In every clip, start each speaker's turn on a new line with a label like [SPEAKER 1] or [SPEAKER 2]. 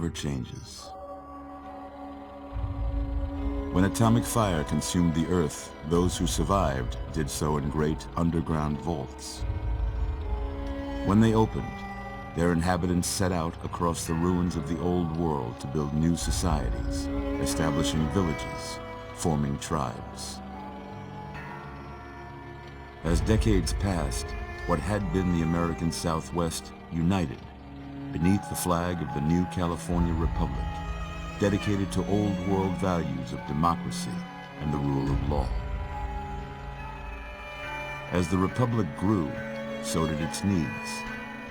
[SPEAKER 1] never changes. When atomic fire consumed the Earth, those who survived did so in great underground vaults. When they opened, their inhabitants set out across the ruins of the old world to build new societies, establishing villages, forming tribes. As decades passed, what had been the American Southwest united beneath the flag of the new California Republic, dedicated to old world values of democracy and the rule of law. As the Republic grew, so did its needs.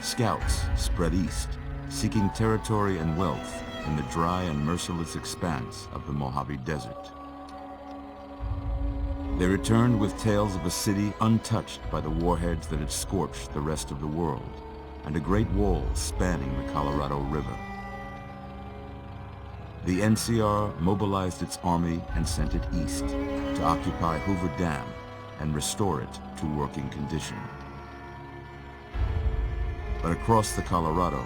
[SPEAKER 1] Scouts spread east, seeking territory and wealth in the dry and merciless expanse of the Mojave Desert. They returned with tales of a city untouched by the warheads that had scorched the rest of the world, and a great wall spanning the Colorado River. The NCR mobilized its army and sent it east to occupy Hoover Dam and restore it to working condition. But across the Colorado,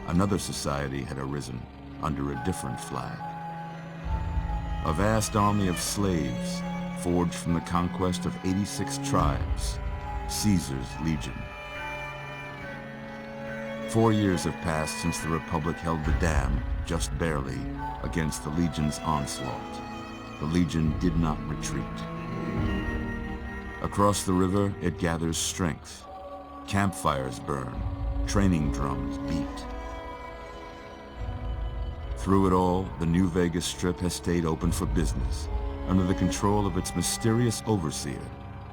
[SPEAKER 1] another society had arisen under a different flag. A vast army of slaves forged from the conquest of 86 tribes, Caesar's Legion. 4 years have passed since the Republic held the dam, just barely, against the Legion's onslaught. The Legion did not retreat. Across the river, it gathers strength. Campfires burn, training drums beat. Through it all, the New Vegas Strip has stayed open for business, under the control of its mysterious overseer,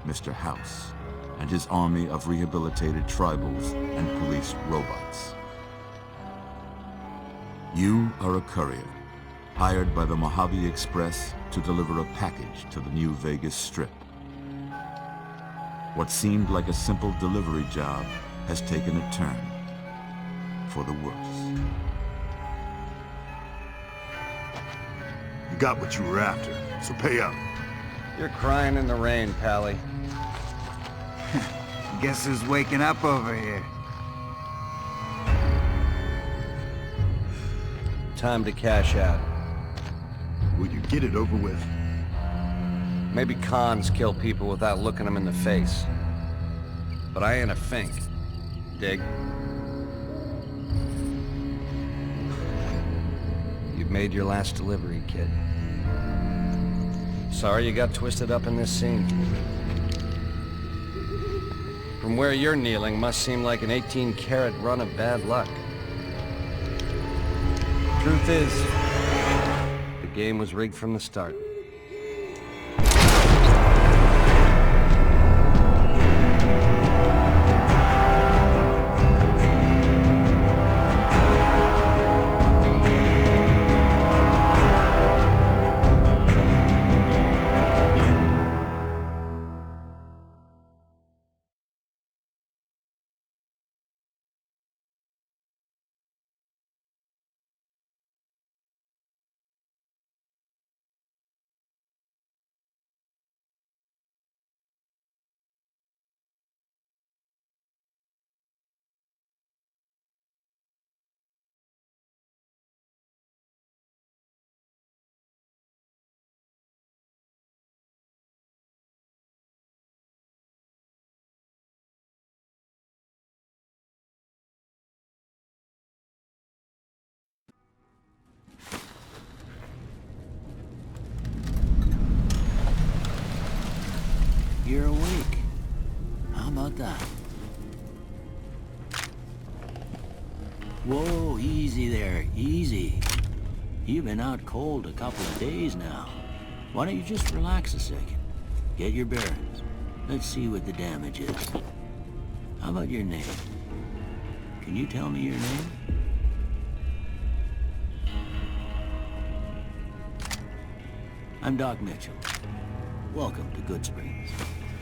[SPEAKER 1] Mr. House, and his army of rehabilitated tribals and police robots. You are a courier, hired by the Mojave Express to deliver a package to the New Vegas Strip. What seemed like a simple delivery job has taken a turn for the worse.
[SPEAKER 2] You got what you were after, so pay up.
[SPEAKER 3] You're crying in the rain, Pally.
[SPEAKER 4] Guess who's waking up over here?
[SPEAKER 3] Time to cash out.
[SPEAKER 2] Will you get it over with?
[SPEAKER 3] Maybe cons kill people without looking them in the face. But I ain't a fink. Dig? You've made your last delivery, kid. Sorry you got twisted up in this scene. From where you're kneeling must seem like an 18-carat run of bad luck. Truth is, the game was rigged from the start.
[SPEAKER 5] You're awake. How about that? Whoa, easy there, easy. You've been out cold a couple of days now. Why don't you just relax a second? Get your bearings. Let's see what the damage is. How about your name? Can you tell me your name? I'm Doc Mitchell. Welcome to Goodsprings.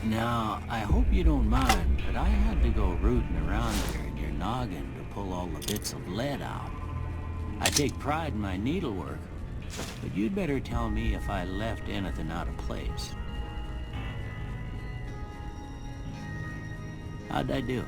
[SPEAKER 5] Now, I hope you don't mind, but I had to go rooting around there in your noggin to pull all the bits of lead out. I take pride in my needlework, but you'd better tell me if I left anything out of place. How'd I do?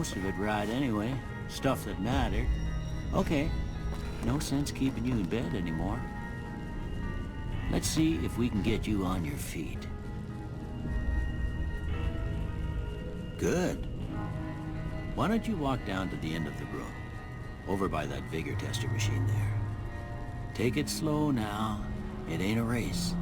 [SPEAKER 5] most of it right anyway. Stuff that mattered. Okay, no sense keeping you in bed anymore. Let's see if we can get you on your feet. Good. Why don't you walk down to the end of the room, over by that vigor tester machine there. Take it slow now. It ain't a race.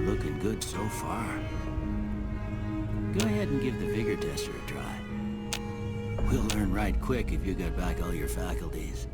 [SPEAKER 5] Looking good so far. Go ahead and give the vigor tester a try. We'll learn right quick if you get back all your faculties.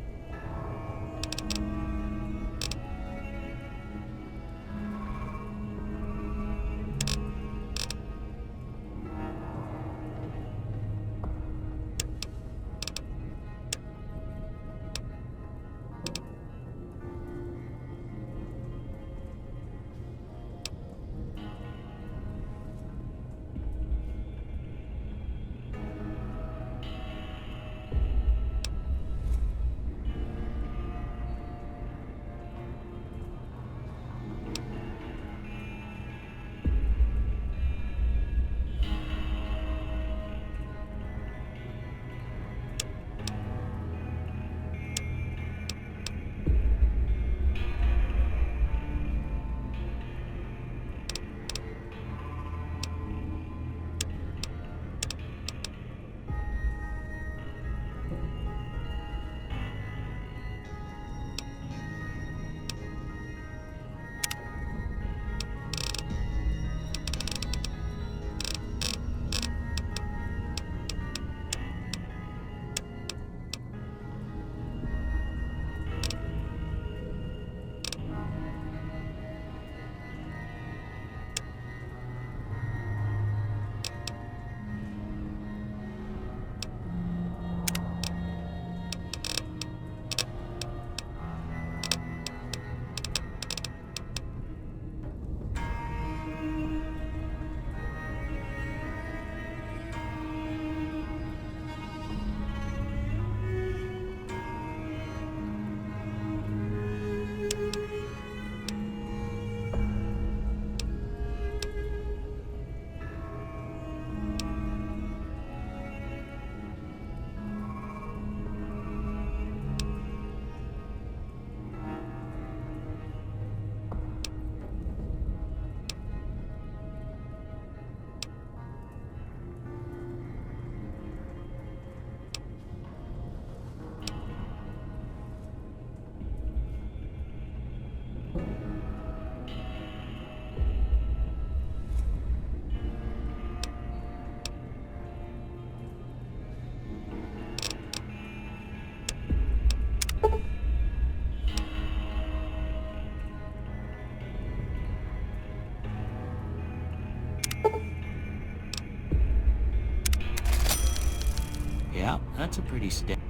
[SPEAKER 5] Yeah, that's a pretty standard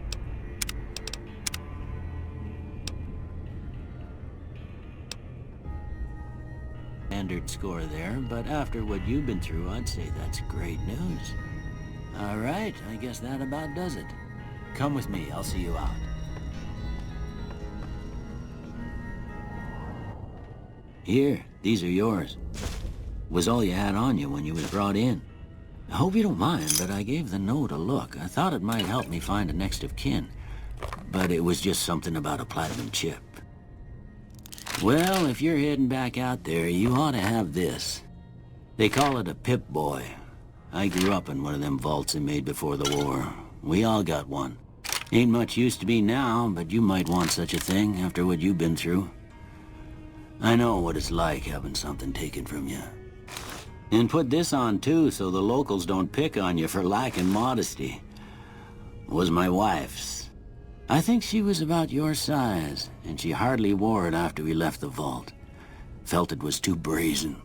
[SPEAKER 5] score there, but after what you've been through, I'd say that's great news. All right, I guess that about does it. Come with me, I'll see you out. Here, these are yours. Was all you had on you when you was brought in. I hope you don't mind, but I gave the note a look. I thought it might help me find a next of kin, but it was just something about a platinum chip. Well, if you're heading back out there, you ought to have this. They call it a Pip-Boy. I grew up in one of them vaults they made before the war. We all got one. Ain't much use to be now, but you might want such a thing after what you've been through. I know what it's like having something taken from you. And put this on too, so the locals don't pick on you for lacking modesty. Was my wife's. I think she was about your size, and she hardly wore it after we left the vault. Felt it was too brazen.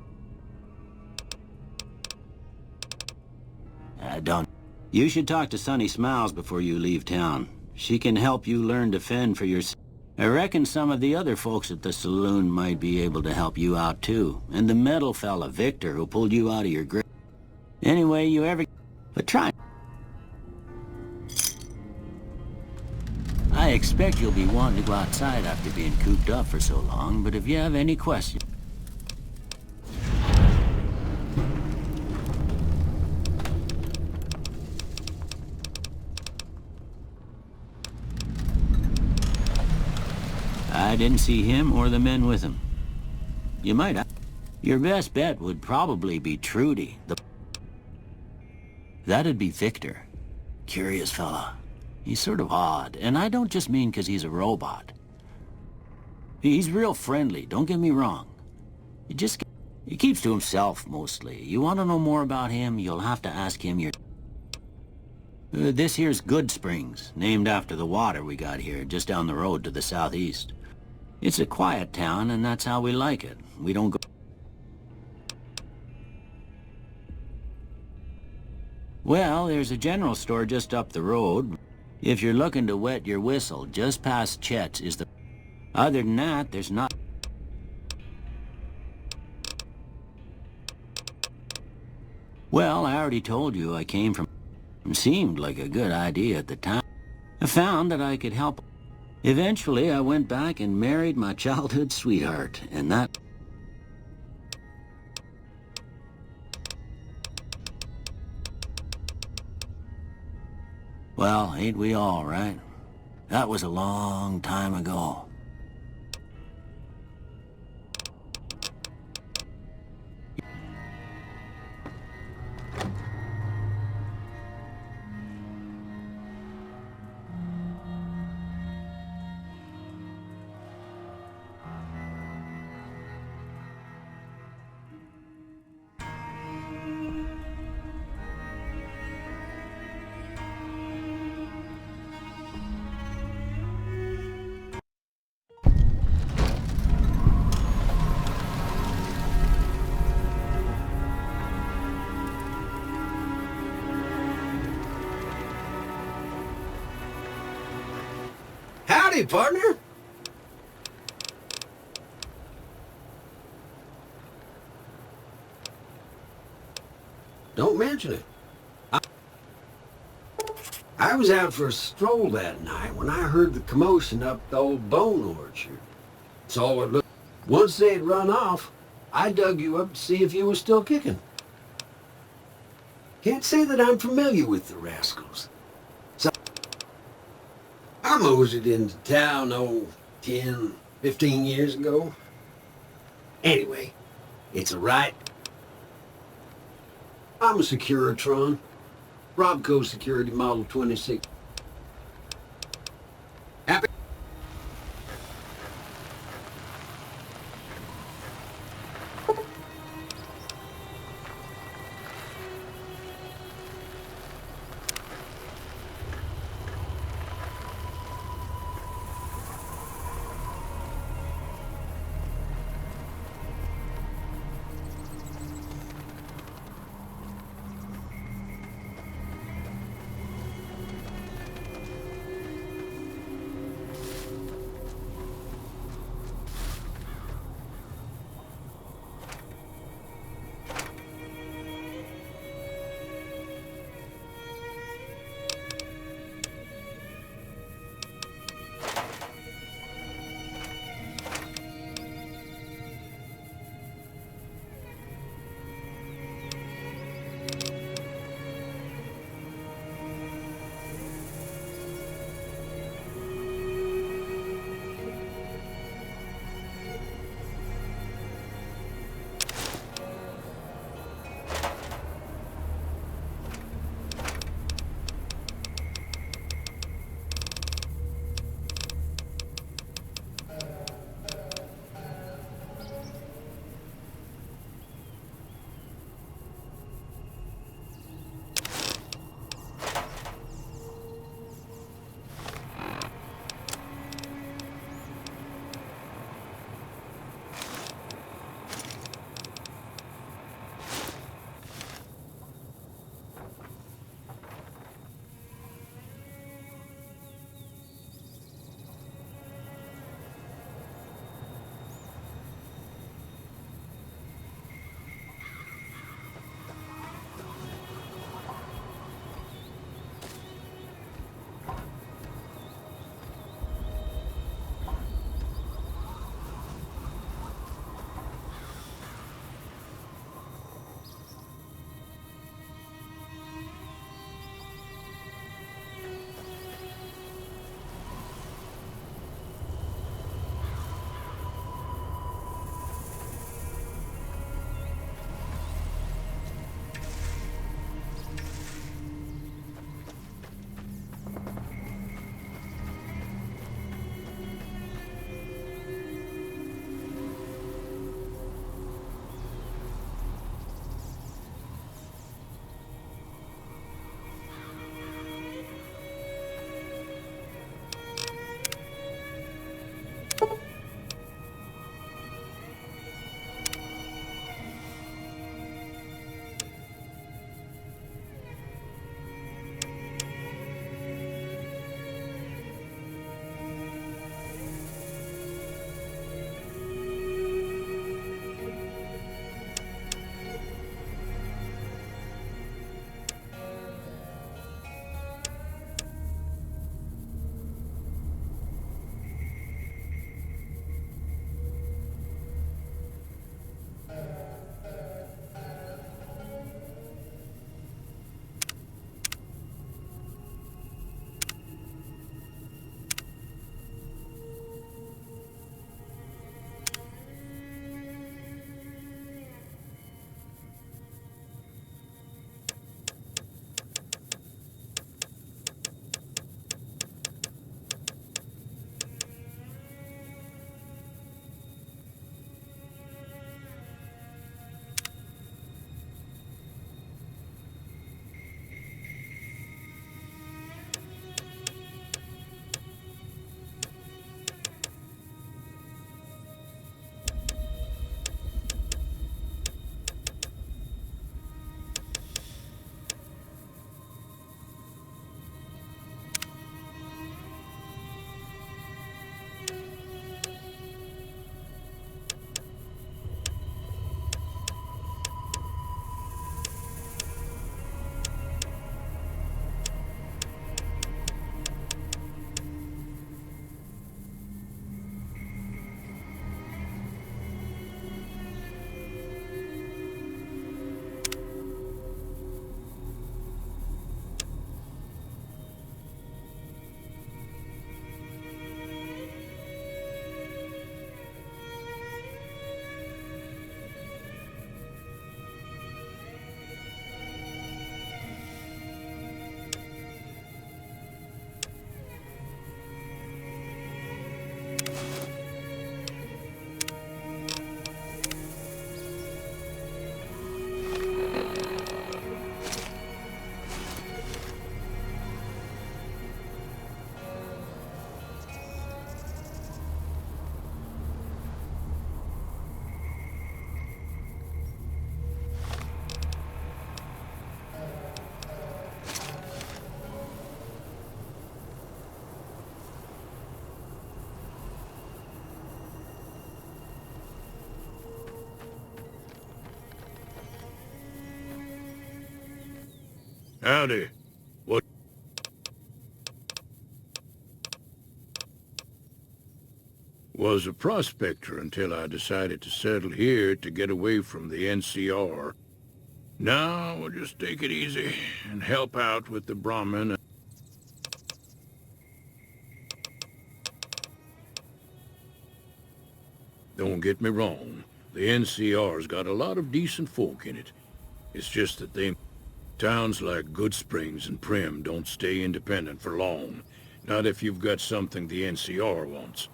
[SPEAKER 5] Don't. You should talk to Sunny Smiles before you leave town. She can help you learn to fend for yourself. I reckon some of the other folks at the saloon might be able to help you out too. And the metal fella, Victor, who pulled you out of your grave. Anyway, you ever... But try... I expect you'll be wanting to go outside after being cooped up for so long, but if you have any questions... I didn't see him or the men with him. You might have... Your best bet would probably be Trudy. That'd be Victor. Curious fella. He's sort of odd, and I don't just mean 'cause he's a robot. He's real friendly, don't get me wrong. He keeps to himself, mostly. You want to know more about him, you'll have to ask him your... this here's Good Springs, named after the water we got here, just down the road to the southeast. It's a quiet town, and that's how we like it. We don't go... Well, there's a general store just up the road. If you're looking to wet your whistle, just past Chet's is the... Other than that, there's not... Well, I already told you I came from... It seemed like a good idea at the time. I found that I could help. Eventually, I went back and married my childhood sweetheart, and that... Well, ain't we all, right? That was a long time ago.
[SPEAKER 6] Howdy, partner. Don't mention it. I was out for a stroll that night when I heard the commotion up the old bone orchard. So it looked. Once they had run off, I dug you up to see if you were still kicking. Can't say that I'm familiar with the rascals. I moseyed into town, 10, 15 years ago. Anyway, it's a right. I'm a Securitron. Robco Security Model 26. Happy?
[SPEAKER 7] Howdy. What? Was a prospector until I decided to settle here to get away from the NCR. Now we'll just take it easy and help out with the Brahmin. Don't get me wrong, the NCR's got a lot of decent folk in it. It's just that towns like Good Springs and Prim don't stay independent for long. Not if you've got something the NCR wants.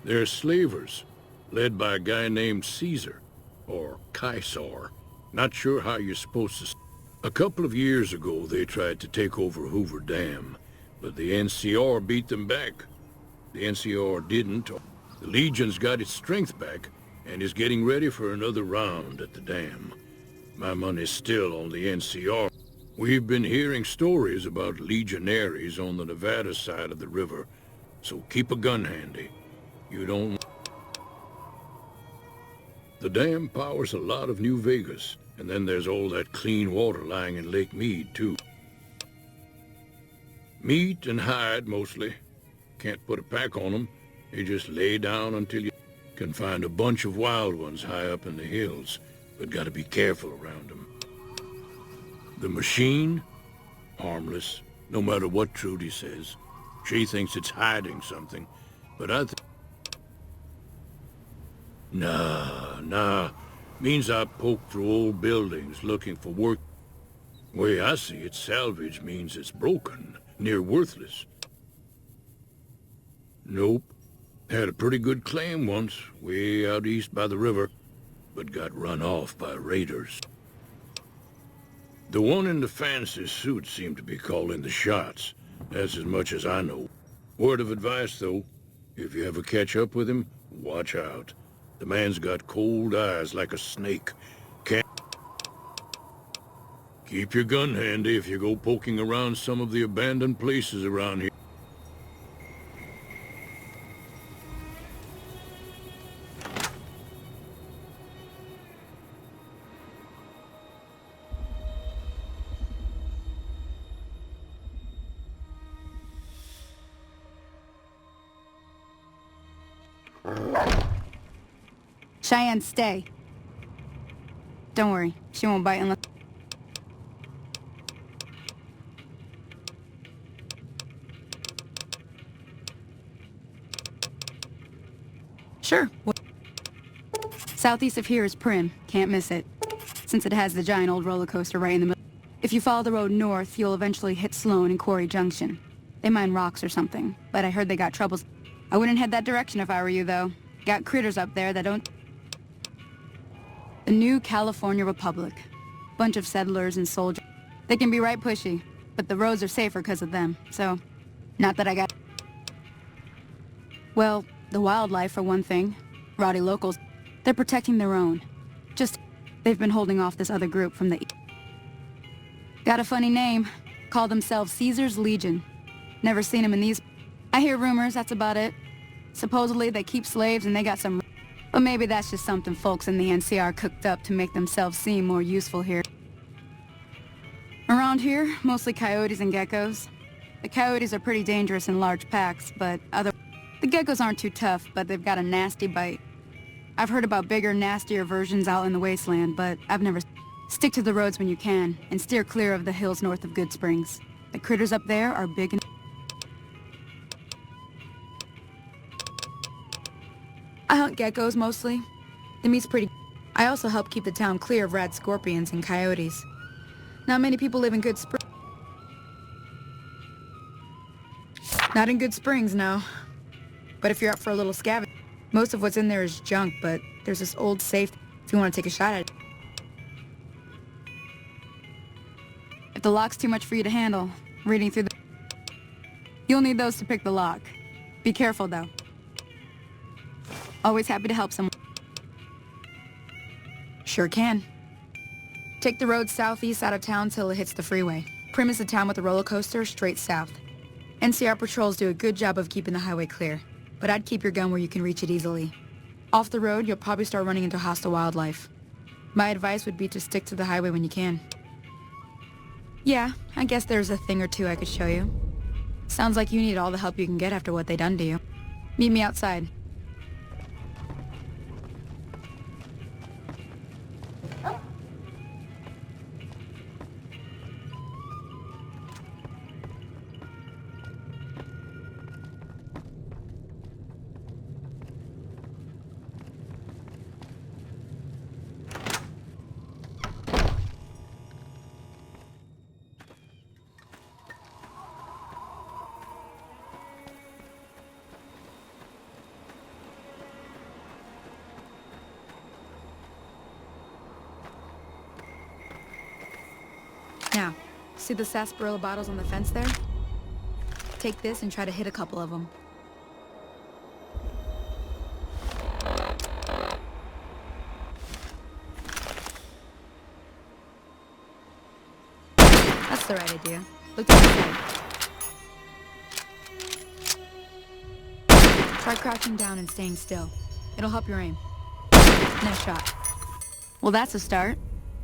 [SPEAKER 7] They're slavers, led by a guy named Caesar, or Caesar. Not sure how you're supposed to... A couple of years ago, they tried to take over Hoover Dam, but the NCR beat them back. The NCR didn't. The Legion's got its strength back, and is getting ready for another round at the dam. My money's still on the NCR. We've been hearing stories about legionaries on the Nevada side of the river, so keep a gun handy. You don't... The dam powers a lot of New Vegas, and then there's all that clean water lying in Lake Mead, too. Meat and hide, mostly. Can't put a pack on them. You just lay down until you can find a bunch of wild ones high up in the hills, but gotta be careful around them. The machine? Harmless, no matter what Trudy says. She thinks it's hiding something, but I think... Nah. Means I poke through old buildings looking for work. Way I see it, salvage means it's broken, near worthless. Nope. Had a pretty good claim once, way out east by the river, but got run off by raiders. The one in the fancy suit seemed to be calling the shots. That's as much as I know. Word of advice, though, if you ever catch up with him, watch out. The man's got cold eyes like a snake. Can't... Keep your gun handy if you go poking around some of the abandoned places around here.
[SPEAKER 8] Cheyenne, stay. Don't worry, she won't bite unless... Sure. Southeast of here is Prim. Can't miss it. Since it has the giant old roller coaster right in the middle. If you follow the road north, you'll eventually hit Sloan and Quarry Junction. They mine rocks or something, but I heard they got troubles. I wouldn't head that direction if I were you, though. Got critters up there that don't... The new California Republic. Bunch of settlers and soldiers. They can be right pushy, but the roads are safer because of them, so... Not that I got... Well, the wildlife for one thing. Rowdy locals. They're protecting their own. Just... They've been holding off this other group from the... Got a funny name. Call themselves Caesar's Legion. Never seen them in these... I hear rumors, that's about it. Supposedly they keep slaves and they got some... But maybe that's just something folks in the NCR cooked up to make themselves seem more useful here. Around here, mostly coyotes and geckos. The coyotes are pretty dangerous in large packs, but the geckos aren't too tough, but they've got a nasty bite. I've heard about bigger, nastier versions out in the wasteland, but I've never... Stick to the roads when you can, and steer clear of the hills north of Good Springs. The critters up there are big and... I hunt geckos mostly. The meat's pretty... I also help keep the town clear of rad scorpions and coyotes. Not many people live in Good Springs. Not in Good Springs, no. But if you're up for a little scavenge, most of what's in there is junk, but there's this old safe if you want to take a shot at it. If the lock's too much for you to handle, reading through the... You'll need those to pick the lock. Be careful, though. Always happy to help someone. Sure can. Take the road southeast out of town till it hits the freeway. Prim is the town with the roller coaster straight south. NCR patrols do a good job of keeping the highway clear, but I'd keep your gun where you can reach it easily. Off the road, you'll probably start running into hostile wildlife. My advice would be to stick to the highway when you can. Yeah, I guess there's a thing or two I could show you. Sounds like you need all the help you can get after what they done to you. Meet me outside. Now, see the sarsaparilla bottles on the fence there? Take this and try to hit a couple of them. That's the right idea. Look to the side. Try crouching down and staying still. It'll help your aim. Nice shot. Well, that's a start.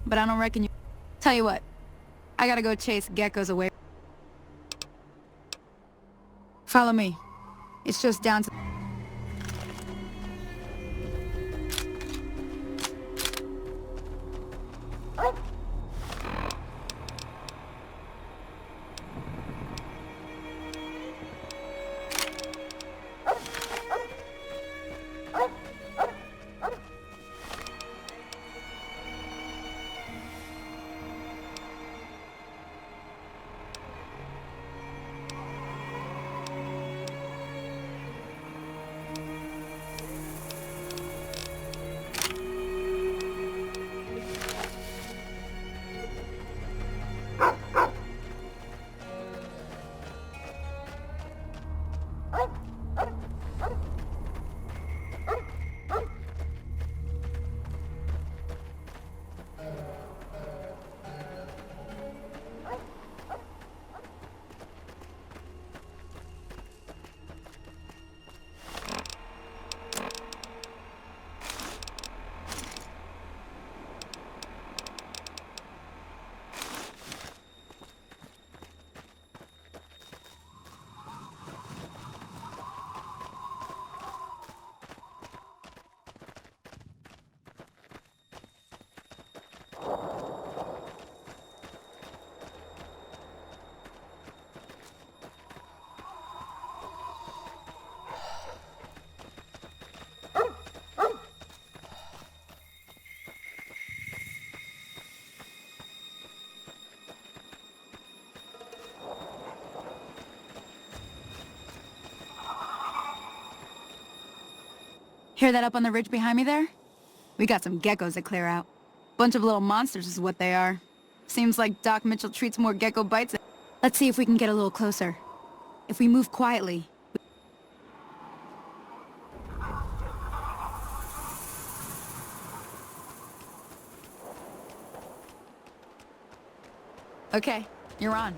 [SPEAKER 8] But I don't reckon you... Tell you what. I gotta go chase geckos away. Follow me. It's just down to... Hear that up on the ridge behind me there? We got some geckos to clear out. Bunch of little monsters is what they are. Seems like Doc Mitchell treats more gecko bites. Let's see if we can get a little closer. If we move quietly... Okay, you're on.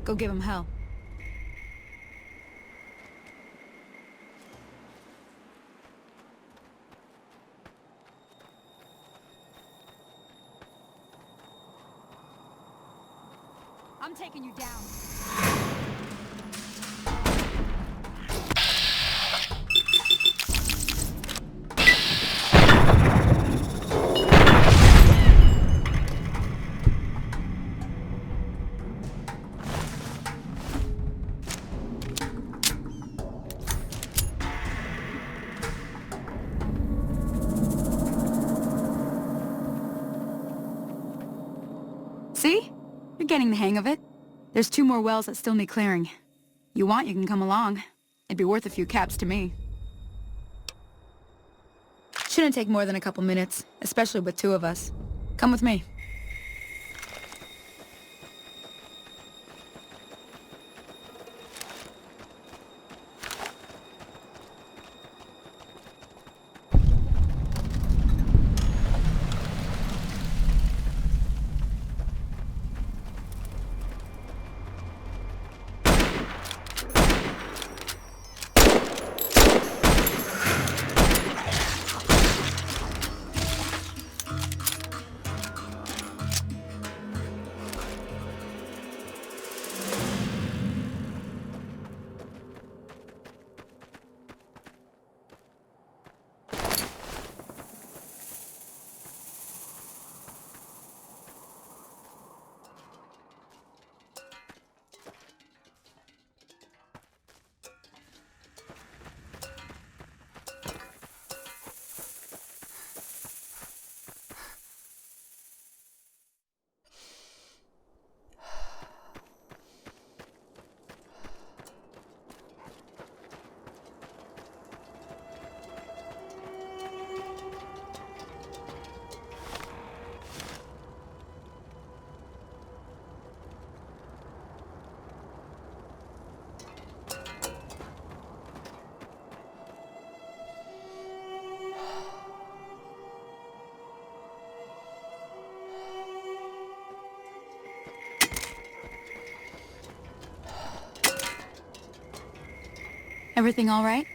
[SPEAKER 8] Go give him hell. I'm taking you down. See? You're getting the hang of it. There's 2 more wells that still need clearing. You want, you can come along. It'd be worth a few caps to me. Shouldn't take more than a couple minutes, especially with 2 of us. Come with me. Everything all right?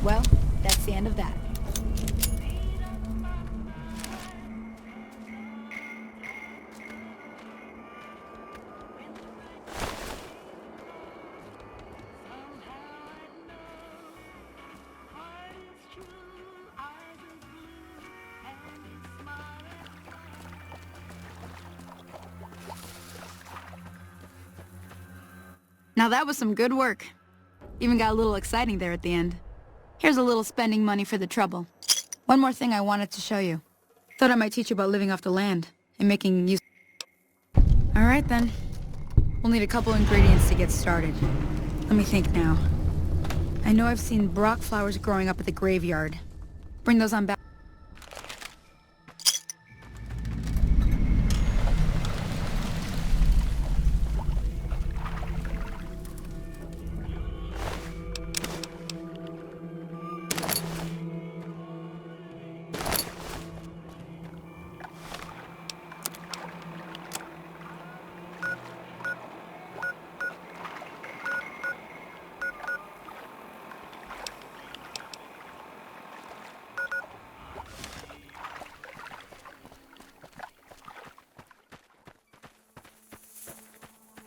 [SPEAKER 8] Well, that's the end of that. Now that was some good work. Even got a little exciting there at the end. Here's a little spending money for the trouble. One more thing I wanted to show you. Thought I might teach you about living off the land and making use... Alright then. We'll need a couple ingredients to get started. Let me think now. I know I've seen Brock flowers growing up at the graveyard. Bring those on back.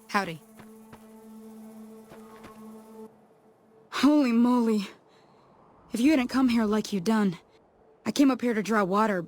[SPEAKER 8] Howdy. Holy moly. If you hadn't come here like you done, I came up here to draw water.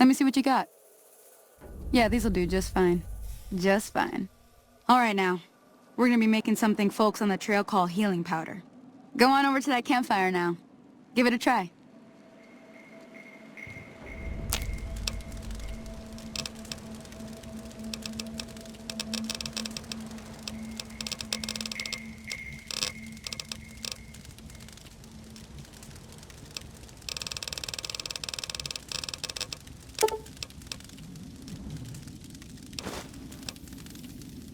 [SPEAKER 8] Let me see what you got. Yeah, these'll do just fine. Just fine. All right now. We're gonna be making something folks on the trail call healing powder. Go on over to that campfire now. Give it a try.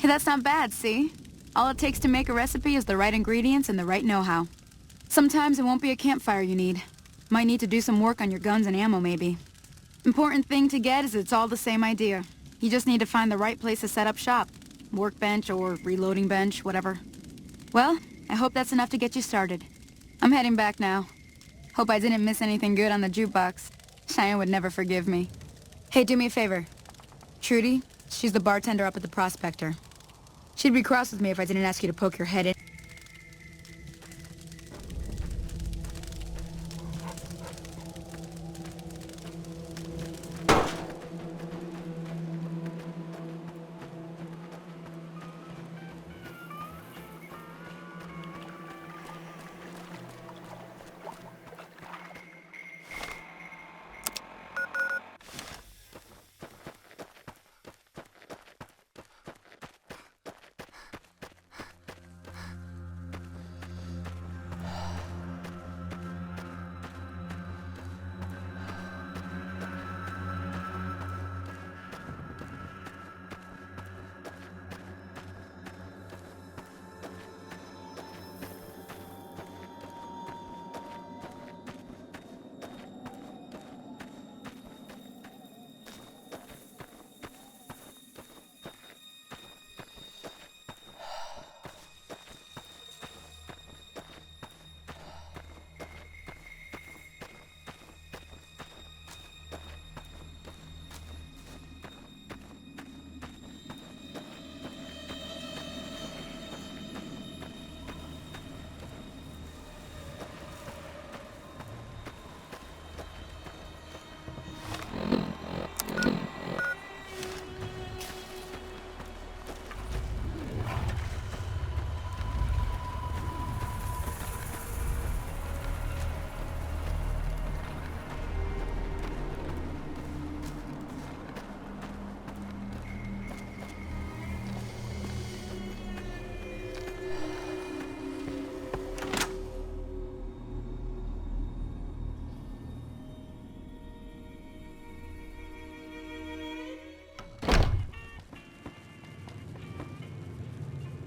[SPEAKER 8] Hey, that's not bad, see? All it takes to make a recipe is the right ingredients and the right know-how. Sometimes it won't be a campfire you need. Might need to do some work on your guns and ammo, maybe. Important thing to get is it's all the same idea. You just need to find the right place to set up shop. Workbench or reloading bench, whatever. Well, I hope that's enough to get you started. I'm heading back now. Hope I didn't miss anything good on the jukebox. Cheyenne would never forgive me. Hey, do me a favor. Trudy, she's the bartender up at the Prospector. She'd be cross with me if I didn't ask you to poke your head in.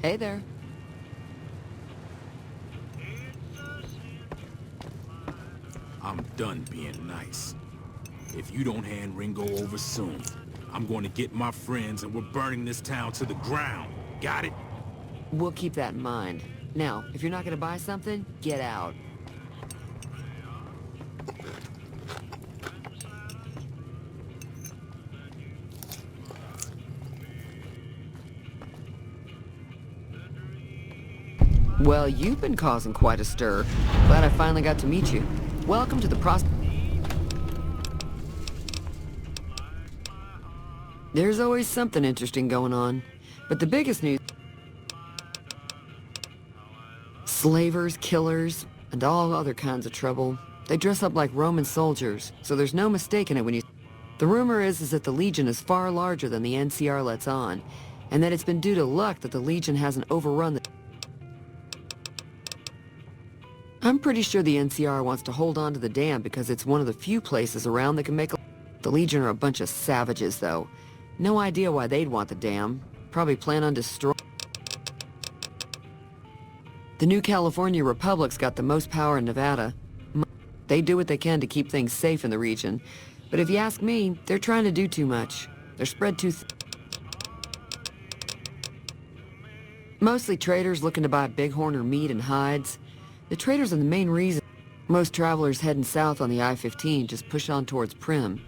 [SPEAKER 9] Hey there.
[SPEAKER 10] I'm done being nice. If you don't hand Ringo over soon, I'm going to get my friends and we're burning this town to the ground. Got it?
[SPEAKER 9] We'll keep that in mind. Now, if you're not gonna buy something, get out. Well, you've been causing quite a stir. Glad I finally got to meet you. Welcome to the There's always something interesting going on. But the biggest news... Slavers, killers, and all other kinds of trouble. They dress up like Roman soldiers, so there's no mistaking it when you... The rumor is that the Legion is far larger than the NCR lets on, and that it's been due to luck that the Legion hasn't overrun the... I'm pretty sure the NCR wants to hold on to the dam because it's one of the few places around that can make a... The Legion are a bunch of savages, though. No idea why they'd want the dam. Probably plan on destroying... The new California Republic's got the most power in Nevada. They do what they can to keep things safe in the region. But if you ask me, they're trying to do too much. They're spread too Mostly traders looking to buy bighorn or meat and hides. The traders are the main reason most travelers heading south on the I-15 just push on towards Prim,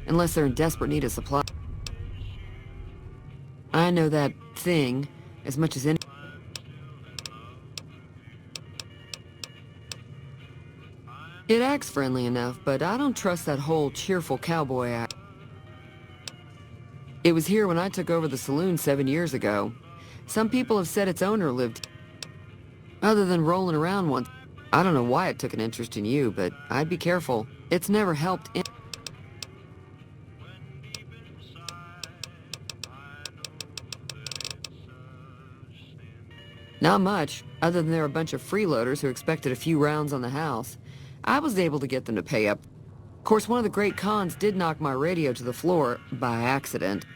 [SPEAKER 9] unless they're in desperate need of supply. I know that thing as much as any... It acts friendly enough, but I don't trust that whole cheerful cowboy act. It was here when I took over the saloon 7 years ago. Some people have said its owner lived. Other than rolling around once, I don't know why it took an interest in you, but I'd be careful. It's never helped. Not much, other than they're a bunch of freeloaders who expected a few rounds on the house. I was able to get them to pay up. Of course, one of the great cons did knock my radio to the floor by accident.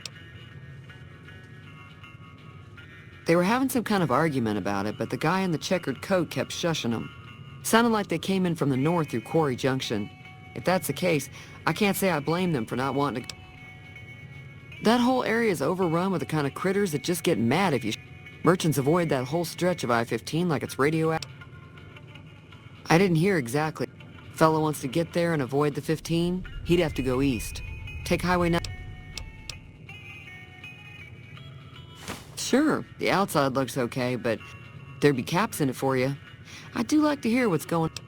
[SPEAKER 9] They were having some kind of argument about it, but the guy in the checkered coat kept shushing them. Sounded like they came in from the north through Quarry Junction. If that's the case, I can't say I blame them for not wanting to... That whole area is overrun with the kind of critters that just get mad if you... Merchants avoid that whole stretch of I-15 like it's radioactive. I didn't hear exactly. Fellow wants to get there and avoid the 15, he'd have to go east. Take Highway 9. Sure, the outside looks okay, but there'd be caps in it for you. I do like to hear what's going on.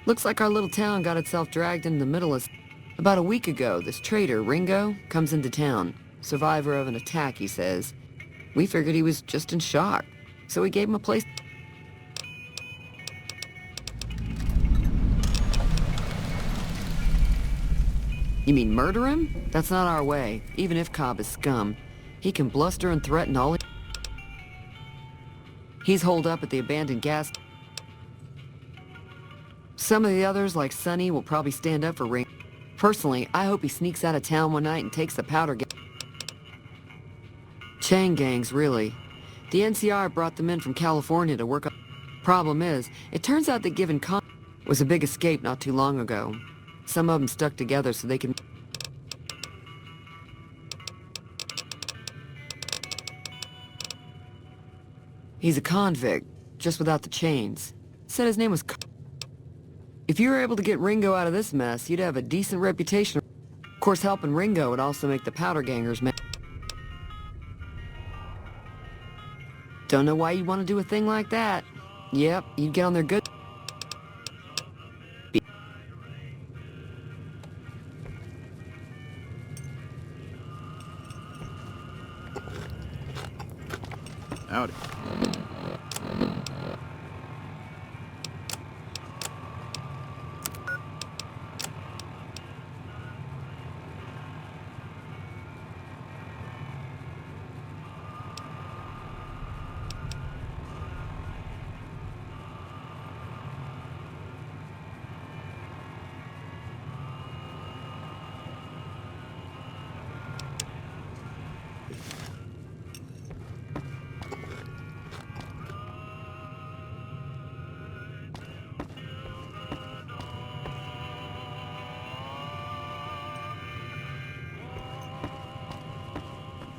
[SPEAKER 9] Looks like our little town got itself dragged into the middle of... About a week ago, this trader, Ringo, comes into town. Survivor of an attack, he says. We figured he was just in shock, so we gave him a place... You mean murder him? That's not our way, even if Cobb is scum. He can bluster and threaten all... He's holed up at the abandoned gas... Some of the others, like Sonny, will probably stand up for Ring. Personally, I hope he sneaks out of town one night and takes the powder gang. Chain gangs, really. The NCR brought them in from California to work on... Problem is, it turns out that given was a big escape not too long ago. Some of them stuck together so they can... He's a convict, just without the chains. Said his name was... If you were able to get Ringo out of this mess, you'd have a decent reputation. Of course, helping Ringo would also make the powder gangers mad. Don't know why you'd want to do a thing like that. Yep, you'd get on their good...
[SPEAKER 11] Howdy.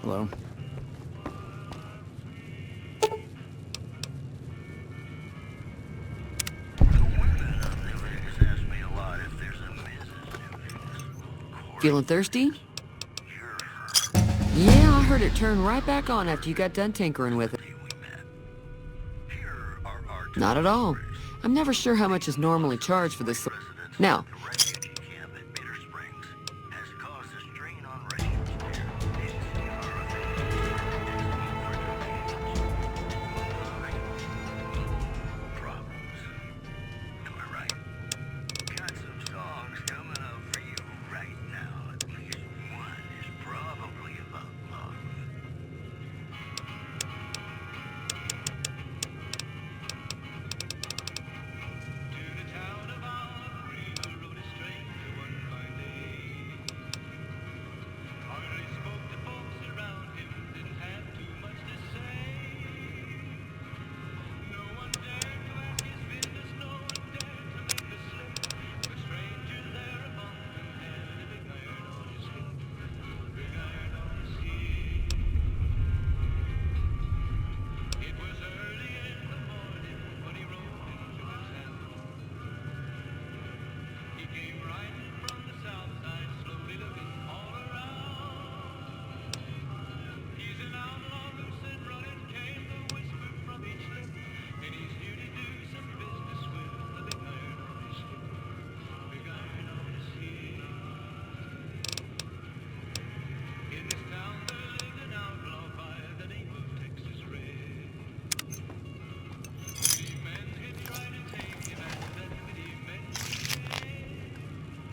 [SPEAKER 11] Hello.
[SPEAKER 9] Feeling thirsty? Yeah, I heard it turn right back on after you got done tinkering with it. Not at all. I'm never sure how much is normally charged for this. Now,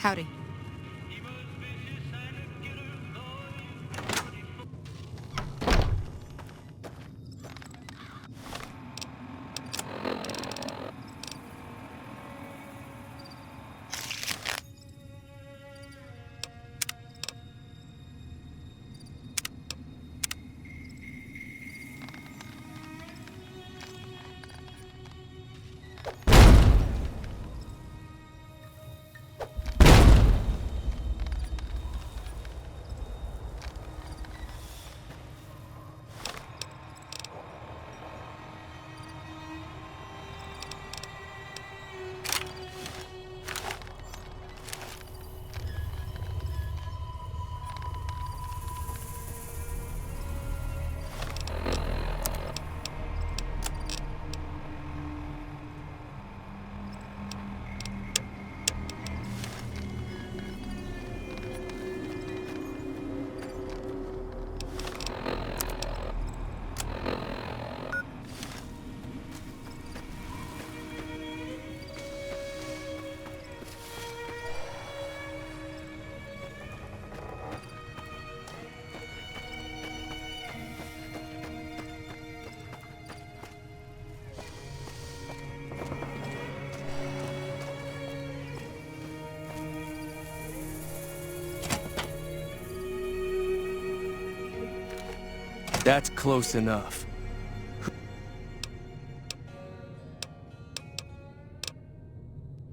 [SPEAKER 8] Howdy.
[SPEAKER 11] That's close enough.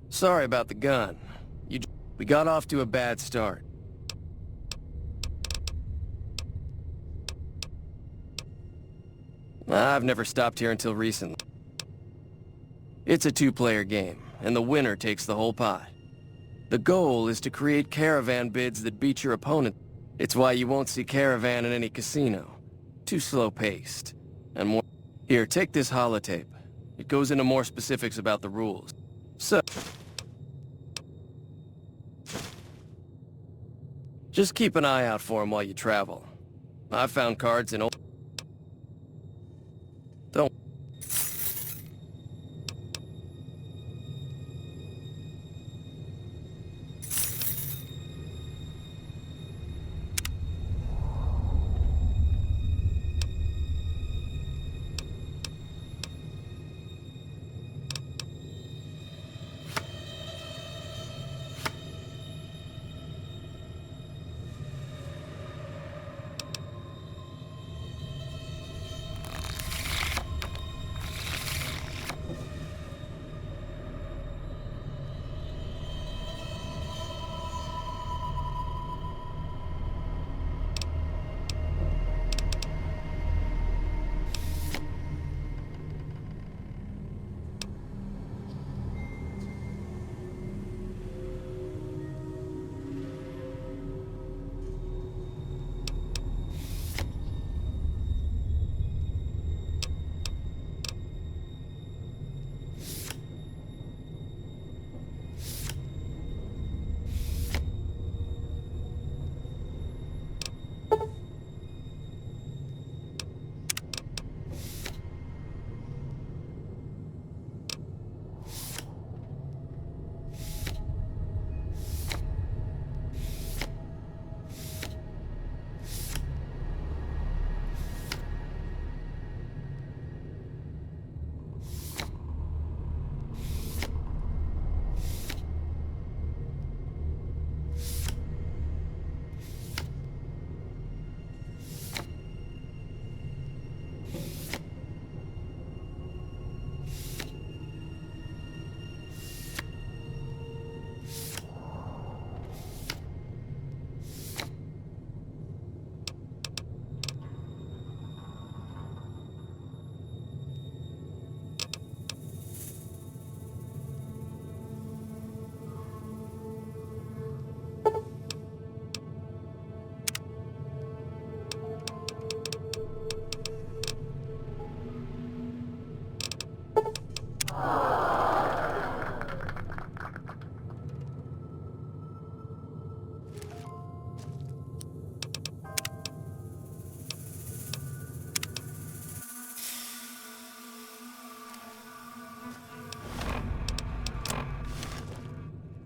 [SPEAKER 11] Sorry about the gun. We got off to a bad start. I've never stopped here until recently. It's a two-player game, and the winner takes the whole pot. The goal is to create caravan bids that beat your opponent. It's why you won't see caravan in any casino. Too slow-paced. And more... Here, take this holotape. It goes into more specifics about the rules. So... just keep an eye out for them while you travel. I've found cards in old... Don't...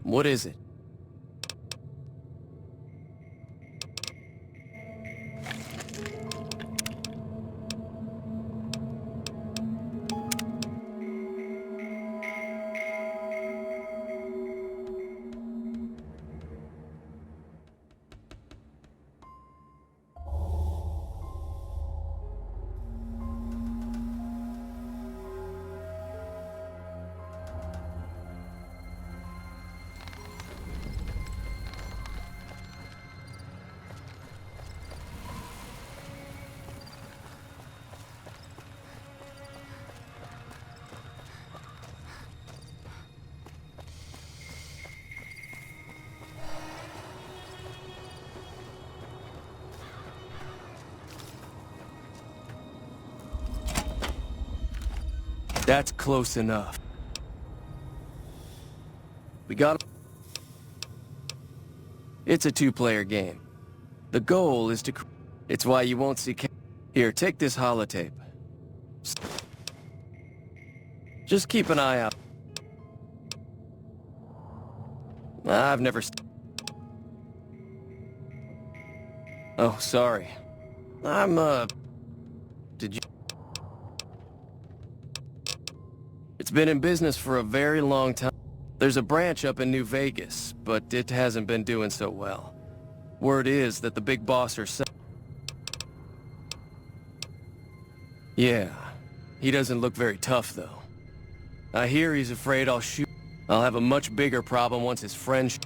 [SPEAKER 11] What is it? That's close enough. We got... It's a two-player game. The goal is to... It's why you won't see... Here, take this holotape. Just keep an eye out. I've never... Oh, sorry. Did you... It's been in business for a very long time. There's a branch up in New Vegas, but it hasn't been doing so well. Word is that the big boss herself... Yeah, he doesn't look very tough, though. I hear he's afraid I'll shoot... I'll have a much bigger problem once his friends...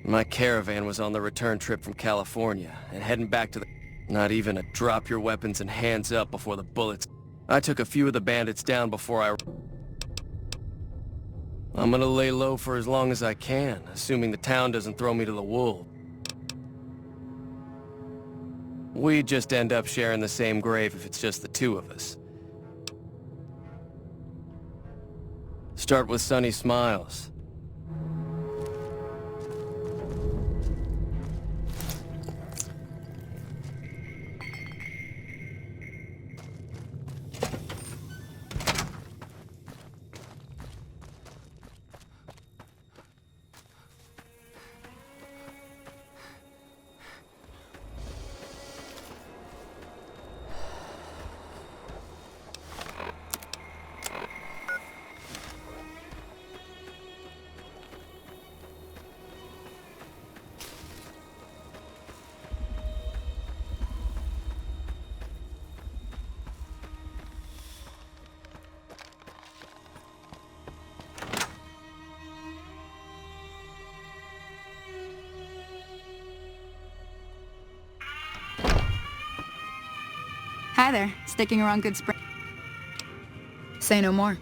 [SPEAKER 11] My caravan was on the return trip from California, and heading back to the... Not even a drop your weapons and hands up before the bullets... I took a few of the bandits down before I... I'm gonna lay low for as long as I can, assuming the town doesn't throw me to the wolves. We just end up sharing the same grave if it's just the two of us. Start with sunny smiles.
[SPEAKER 8] Hi there, sticking around Good Spring. Say no more.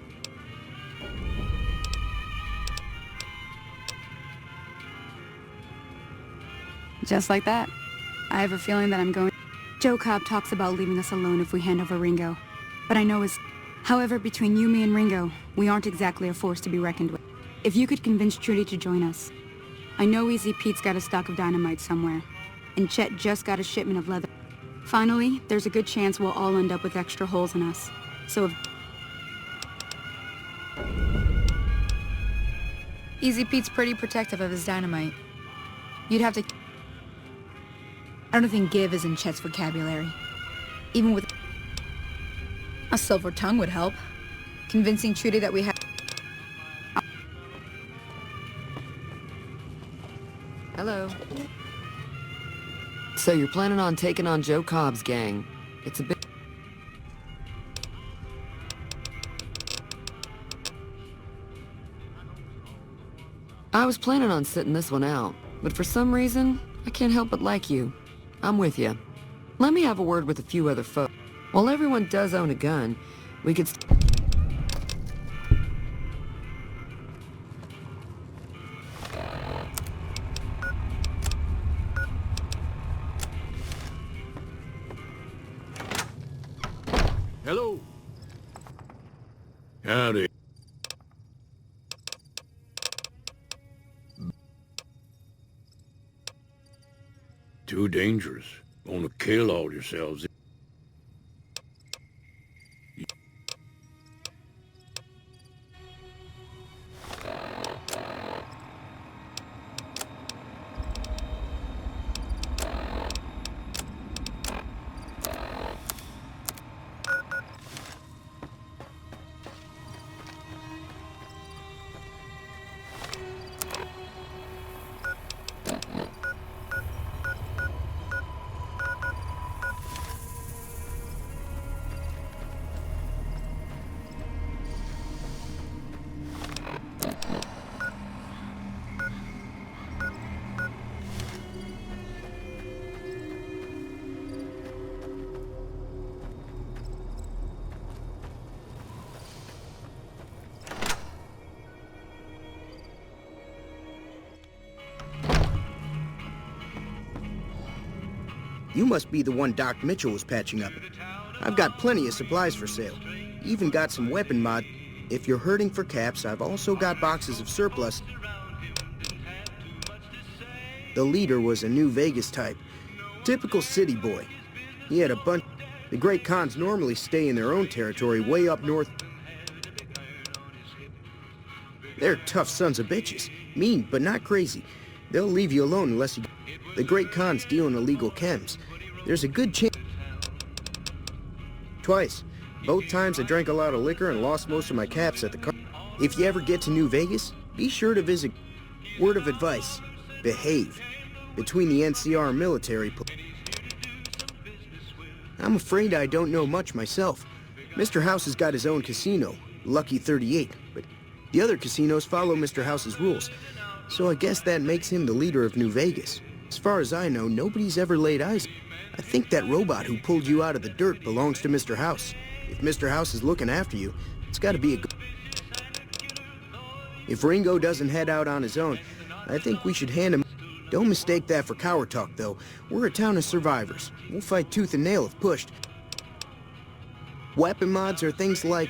[SPEAKER 8] Just like that. I have a feeling that I'm going... Joe Cobb talks about leaving us alone if we hand over Ringo. But I know However, between you, me, and Ringo, we aren't exactly a force to be reckoned with. If you could convince Trudy to join us. I know Easy Pete's got a stock of dynamite somewhere. And Chet just got a shipment of leather. Finally, there's a good chance we'll all end up with extra holes in us. So if...
[SPEAKER 12] Easy Pete's pretty protective of his dynamite. You'd have to... I don't think give is in Chet's vocabulary. Even with... A silver tongue would help. Convincing Trudy that we have...
[SPEAKER 9] Hello. So you're planning on taking on Joe Cobb's gang. It's a bit... I was planning on sitting this one out, but for some reason, I can't help but like you. I'm with you. Let me have a word with a few other folks. While everyone does own a gun, we could...
[SPEAKER 7] Hello. Howdy. Too dangerous. Gonna kill all yourselves.
[SPEAKER 13] You must be the one Doc Mitchell was patching up. I've got plenty of supplies for sale. Even got some weapon mod. If you're hurting for caps, I've also got boxes of surplus. The leader was a New Vegas type. Typical city boy. He had a bunch... The great Khans normally stay in their own territory way up north. They're tough sons of bitches. Mean, but not crazy. They'll leave you alone unless you... The great Khans deal in illegal chems. There's a good chance... Twice. Both times I drank a lot of liquor and lost most of my caps at the car. If you ever get to New Vegas, be sure to visit. Word of advice. Behave. Between the NCR and military... I'm afraid I don't know much myself. Mr. House has got his own casino, Lucky 38, but the other casinos follow Mr. House's rules, so I guess that makes him the leader of New Vegas. As far as I know, nobody's ever laid eyes. I think that robot who pulled you out of the dirt belongs to Mr. House. If Mr. House is looking after you, it's gotta be a good... If Ringo doesn't head out on his own, I think we should hand him... Don't mistake that for coward talk, though. We're a town of survivors. We'll fight tooth and nail if pushed. Weapon mods are things like...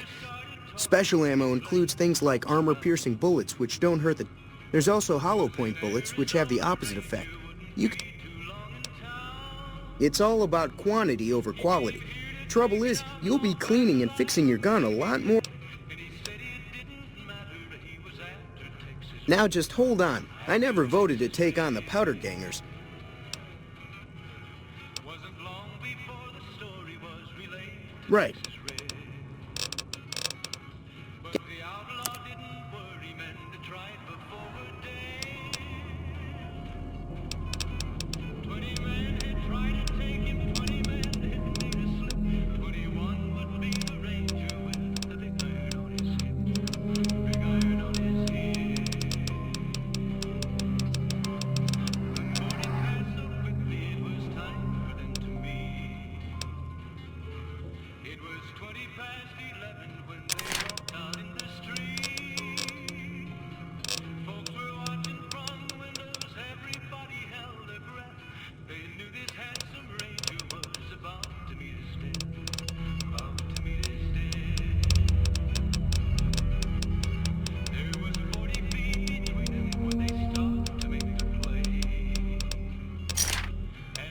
[SPEAKER 13] Special ammo includes things like armor-piercing bullets, which don't hurt the... There's also hollow-point bullets, which have the opposite effect. It's all about quantity over quality. Trouble is, you'll be cleaning and fixing your gun a lot more... Now just hold on. I never voted to take on the powder gangers. Right.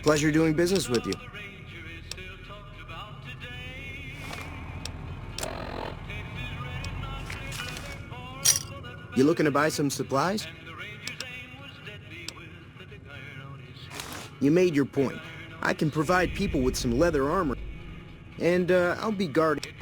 [SPEAKER 13] Pleasure doing business with you. You looking to buy some supplies? You made your point. I can provide people with some leather armor. And, I'll be guarding.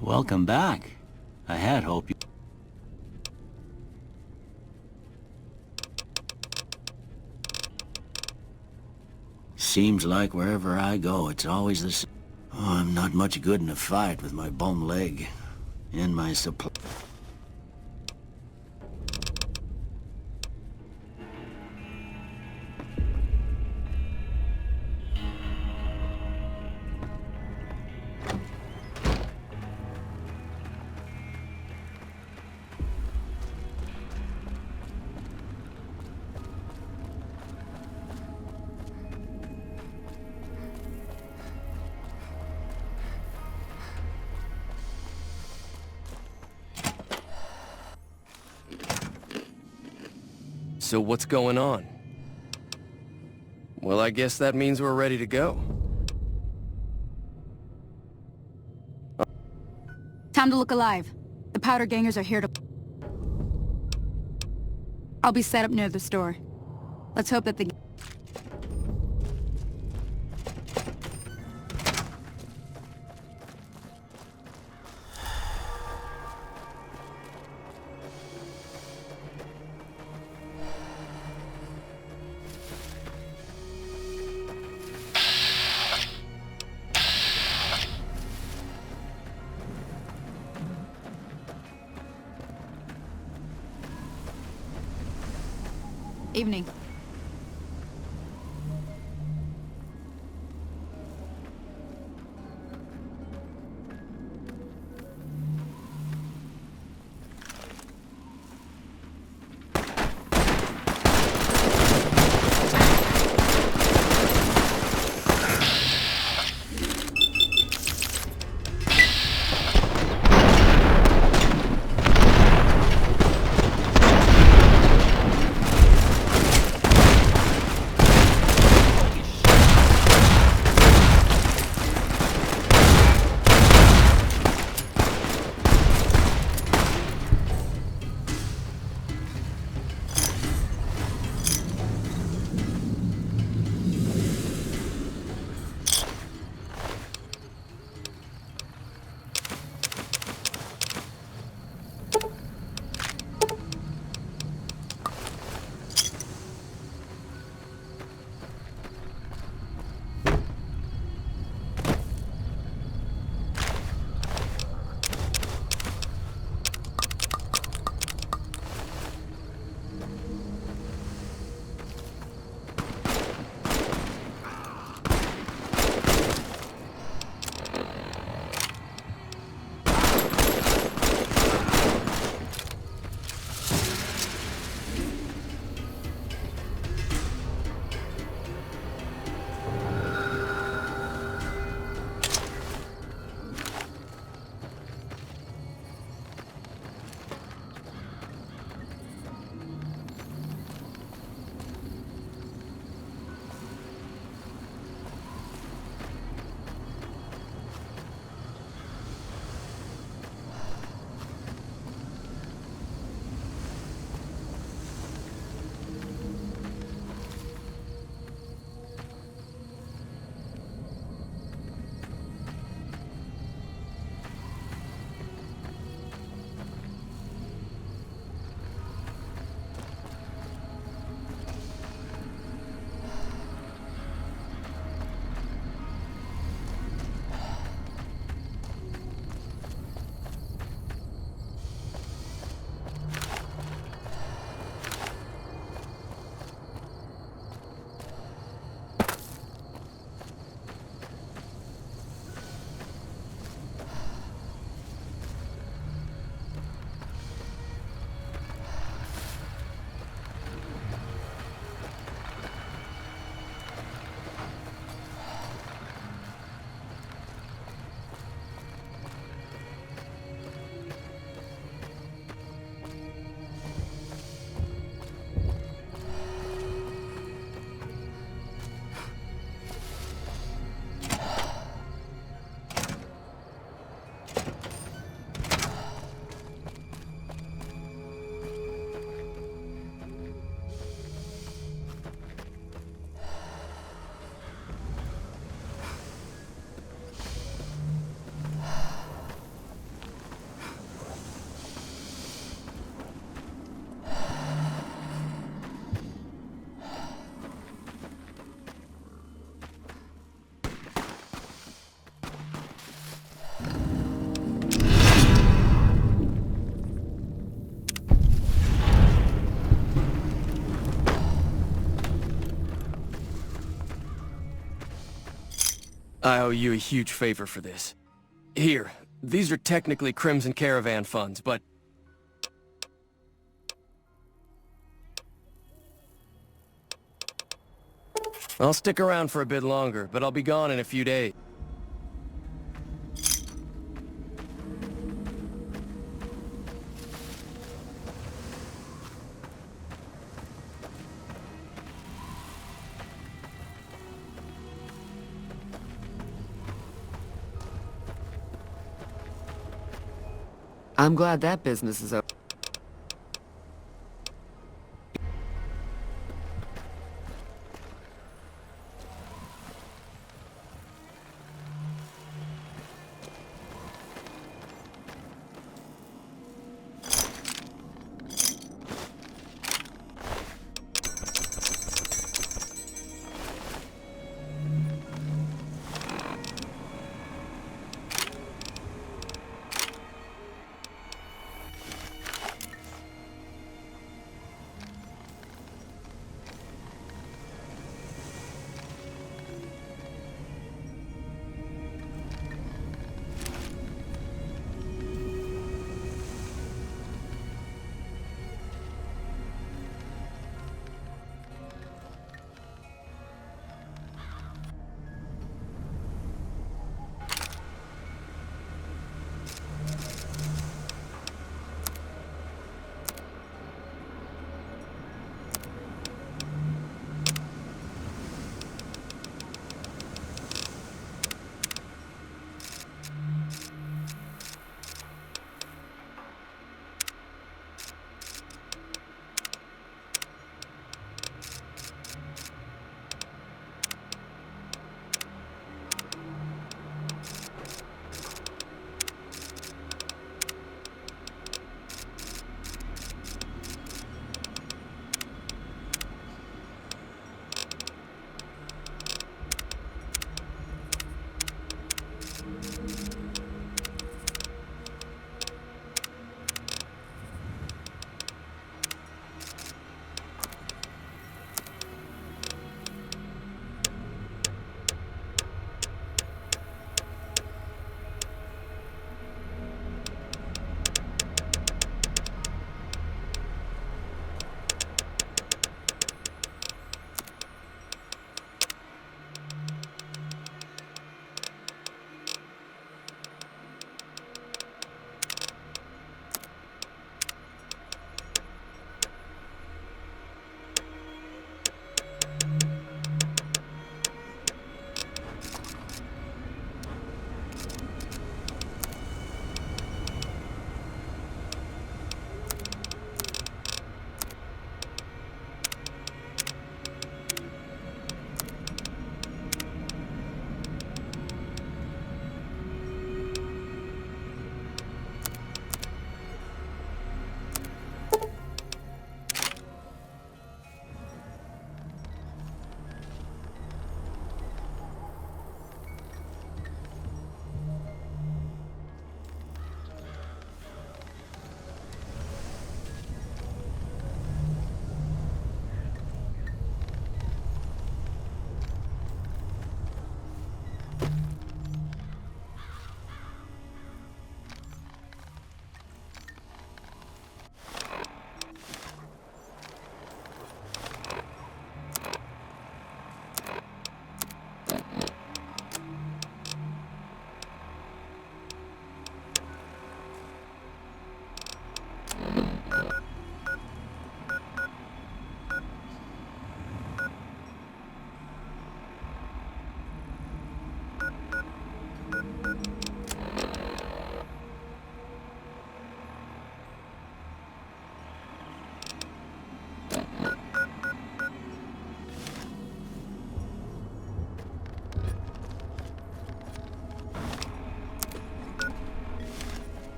[SPEAKER 5] Welcome back. I had hoped you... Seems like wherever I go, it's always the same. Oh, I'm not much good in a fight with my bum leg and my supply.
[SPEAKER 11] So what's going on? Well, I guess that means we're ready to go.
[SPEAKER 8] Time to look alive. The powder gangers are here to... I'll be set up near the store. Let's hope that the...
[SPEAKER 12] Evening.
[SPEAKER 11] I owe you a huge favor for this. Here, these are technically Crimson Caravan funds, but... I'll stick around for a bit longer, but I'll be gone in a few days.
[SPEAKER 9] I'm glad that business is over.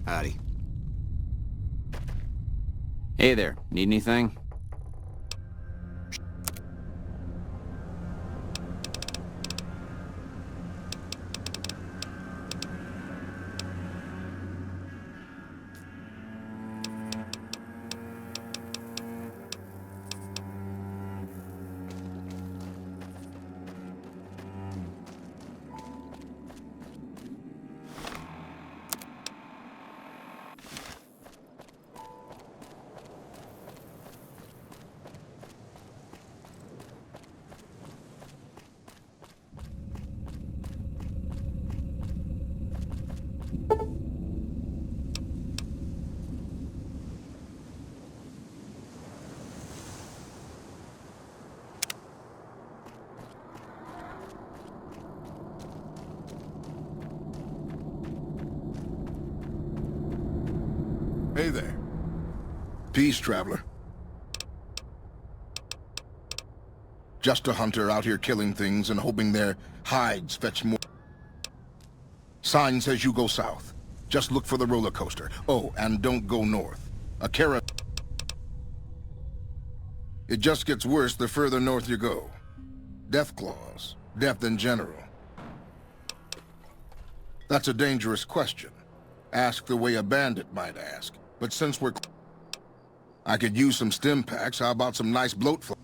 [SPEAKER 14] Howdy.
[SPEAKER 15] Hey there, need anything?
[SPEAKER 16] Hey there. Peace, traveler. Just a hunter out here killing things and hoping their hides fetch more. Sign says you go south. Just look for the roller coaster. Oh, and don't go north. A caravan. It just gets worse the further north you go. Death claws. Death in general. That's a dangerous question. Ask the way a bandit might ask. But since we're... I could use some stim packs. How about some nice bloat flow?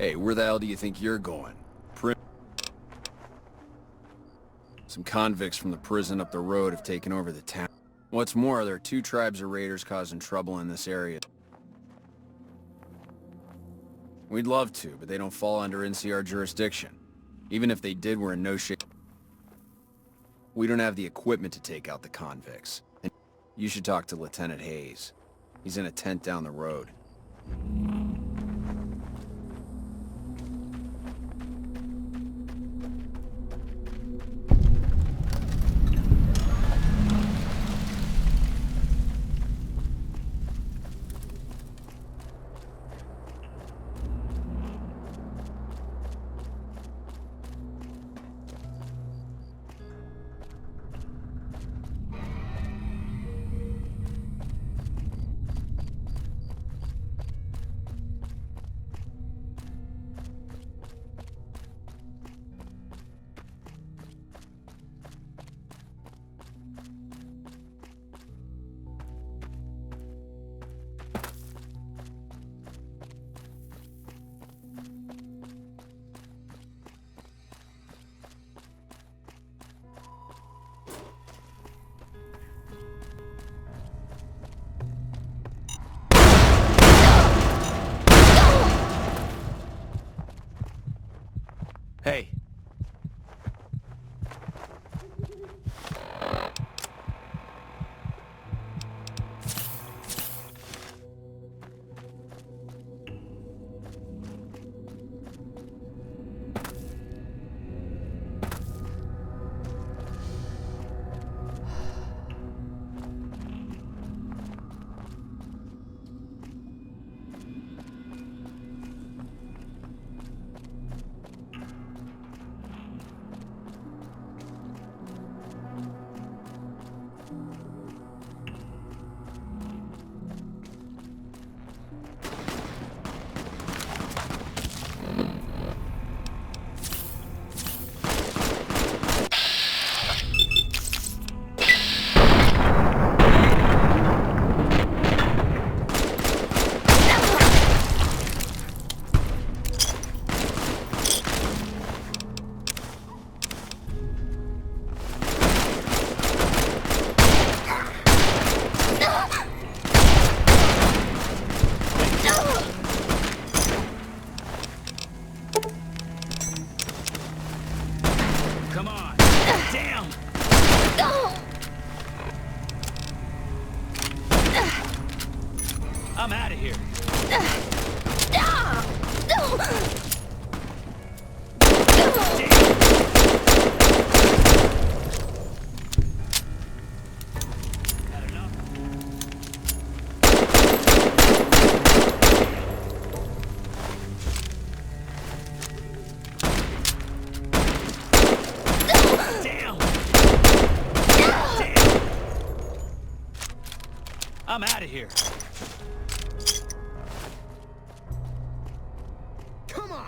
[SPEAKER 15] Hey, where the hell do you think you're going? Some convicts from the prison up the road have taken over the town. What's more, there are 2 tribes of raiders causing trouble in this area. We'd love to, but they don't fall under NCR jurisdiction. Even if they did, we're in no shape. We don't have the equipment to take out the convicts. And you should talk to Lieutenant Hayes. He's in a tent down the road.
[SPEAKER 11] Hey.
[SPEAKER 10] Come on. Damn! I'm out of here. I'm out of here.
[SPEAKER 13] Come on!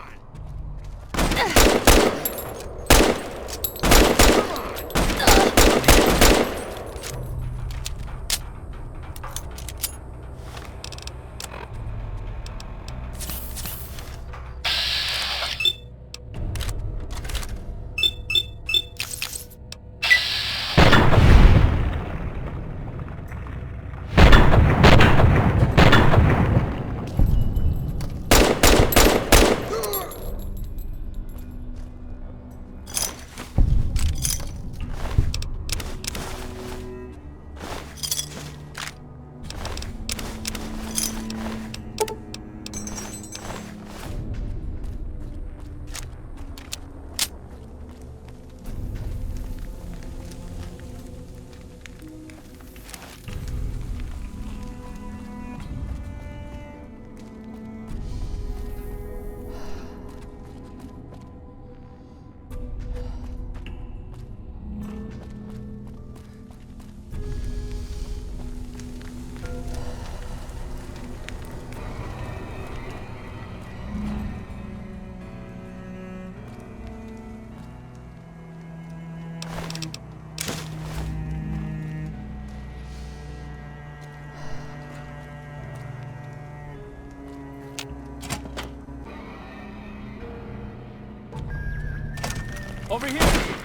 [SPEAKER 10] Over here!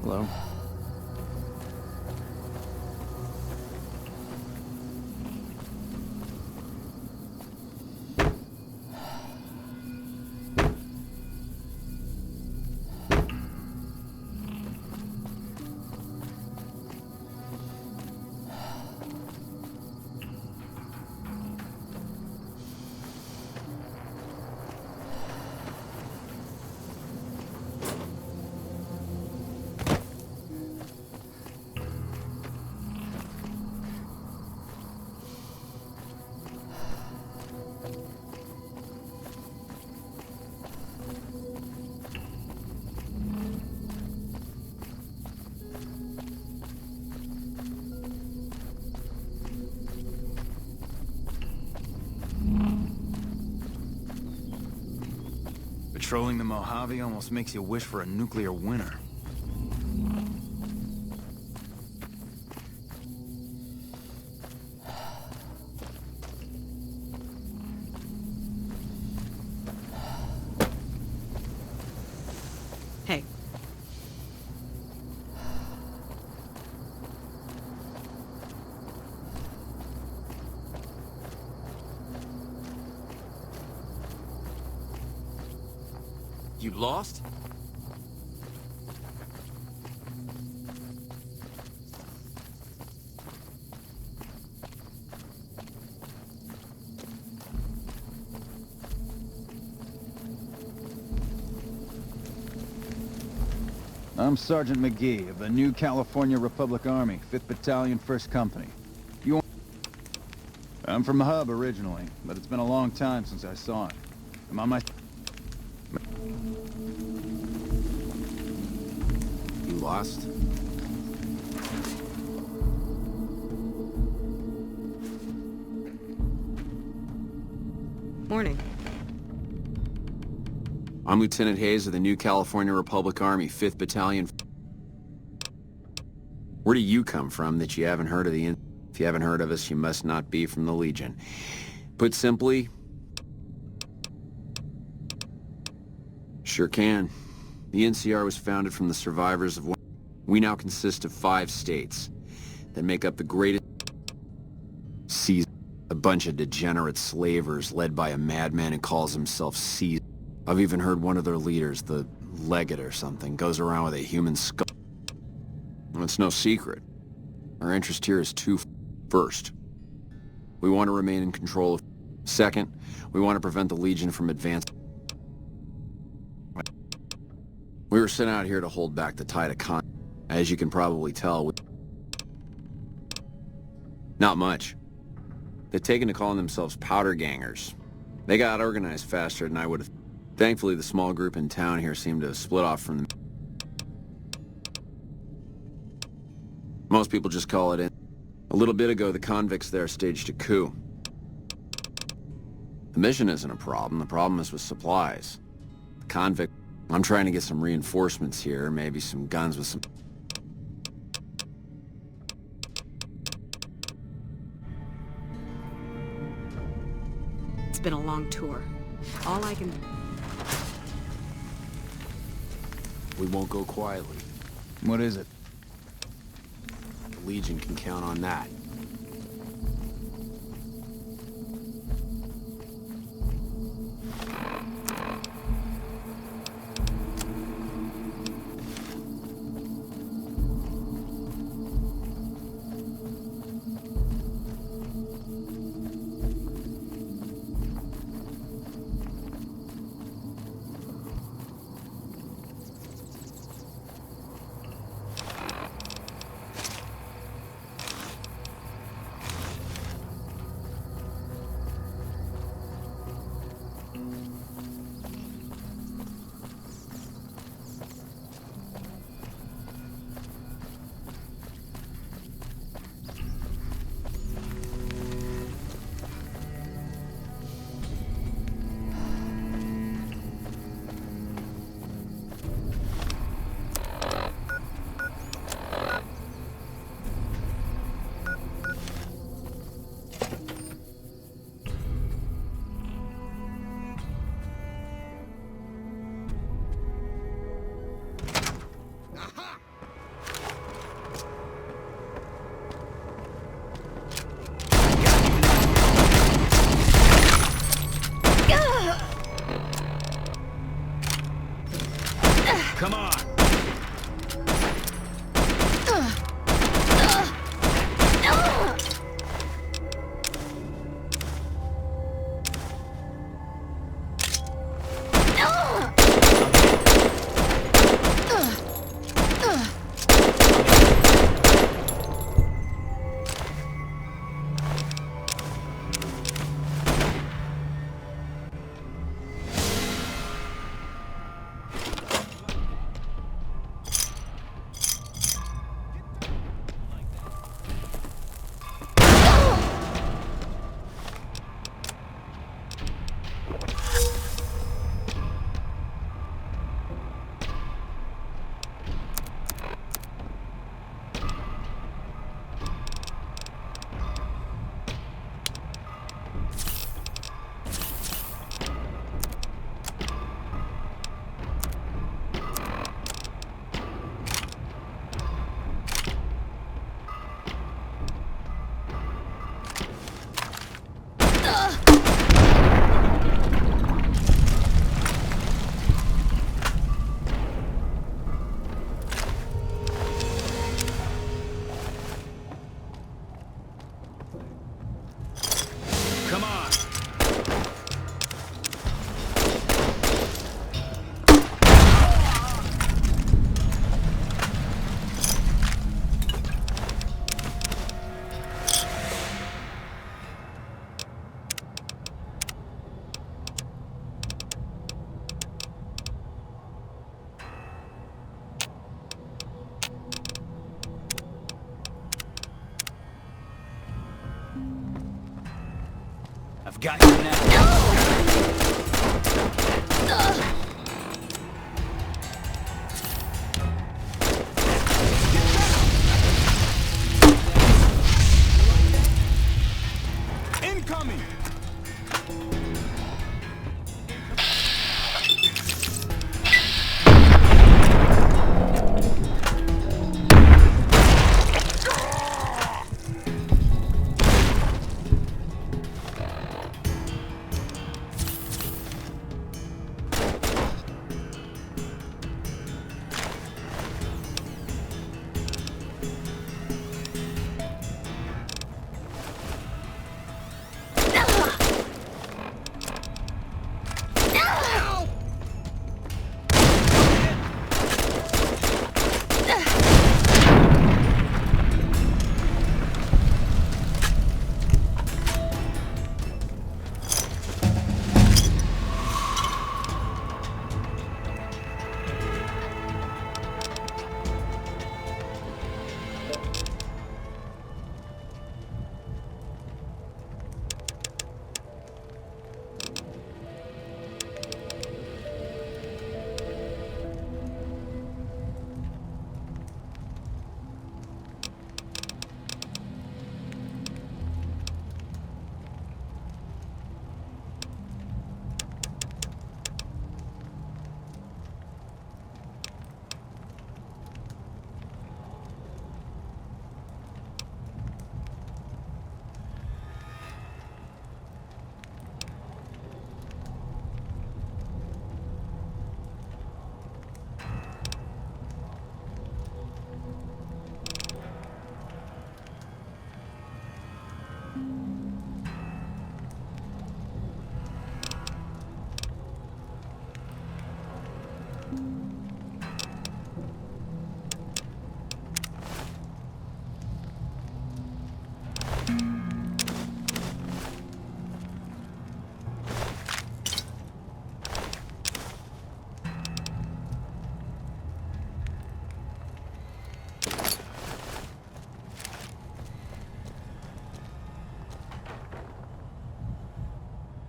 [SPEAKER 15] Hello?
[SPEAKER 14] Patrolling the Mojave almost makes you wish for a nuclear winter.
[SPEAKER 17] Hey.
[SPEAKER 14] You lost?
[SPEAKER 18] I'm Sergeant McGee of the New California Republic Army, 5th Battalion, 1st Company. I'm from the hub originally, but it's been a long time since I saw it. I'm on my...
[SPEAKER 15] You lost?
[SPEAKER 17] Morning.
[SPEAKER 15] I'm Lieutenant Hayes of the New California Republic Army, 5th Battalion. Where do you come from that you haven't heard of the... If you haven't heard of us, you must not be from the Legion. Put simply... Sure can. The NCR was founded from the survivors of one... We now consist of 5 states that make up the greatest... Caesar. A bunch of degenerate slavers led by a madman who calls himself Caesar. I've even heard one of their leaders, the Legate or something, goes around with a human skull. Well, it's no secret. Our interest here is two. First, we want to remain in control of... Second, we want to prevent the Legion from advancing. We were sent out here to hold back the tide of con... As you can probably tell, not much. They've taken to calling themselves powder gangers. They got organized faster than I would have... Thankfully, the small group in town here seemed to have split off from them. Most people just call it in. A little bit ago, the convicts there staged a coup. The mission isn't a problem. The problem is with supplies. The convict... I'm trying to get some reinforcements here, maybe some guns with some...
[SPEAKER 17] It's been a long tour. All I can...
[SPEAKER 15] We won't go quietly.
[SPEAKER 18] What is it?
[SPEAKER 15] The Legion can count on that.
[SPEAKER 14] I've got you now. Incoming!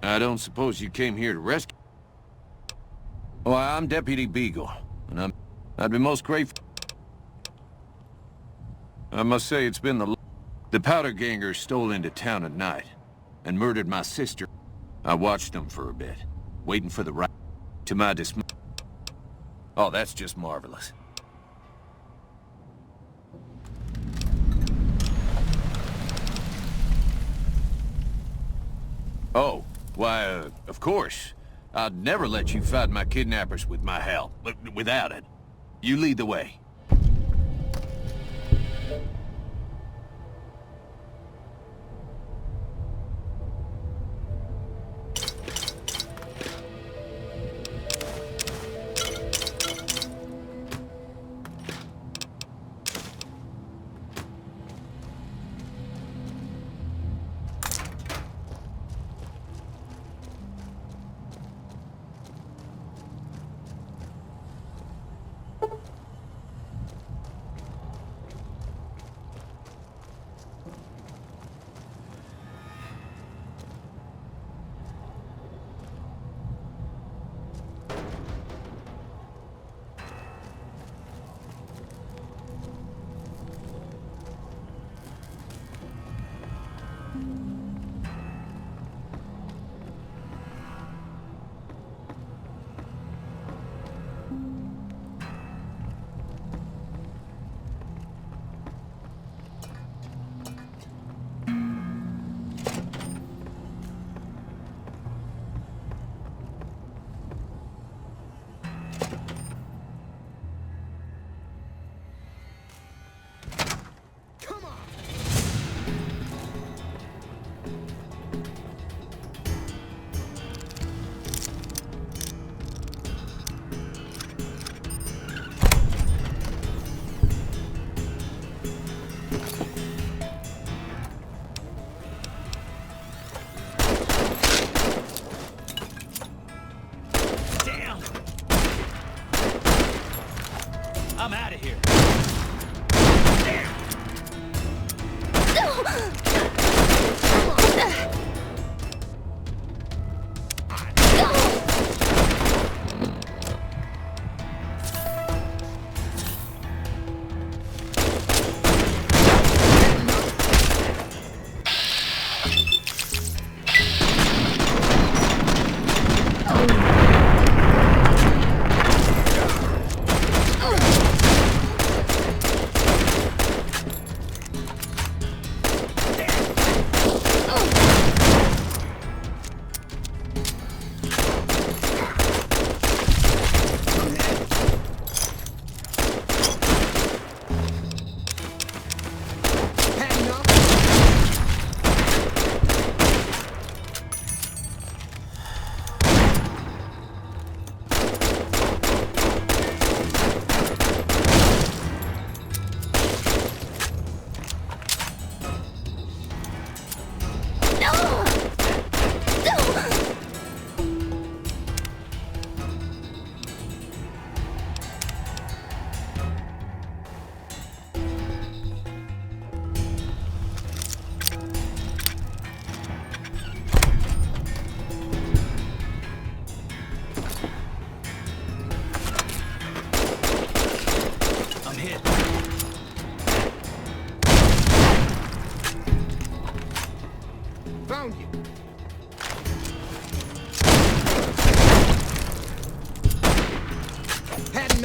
[SPEAKER 7] I don't suppose you came here to rescue? Well, I'm Deputy Beagle, and I'd be most grateful. I must say it's been the powder gangers stole into town at night and murdered my sister. I watched them for a bit, waiting for the right. To my dismay. Oh, that's just marvelous. Oh, why, of course. I'd never let you fight my kidnappers with my help, but without it. You lead the way.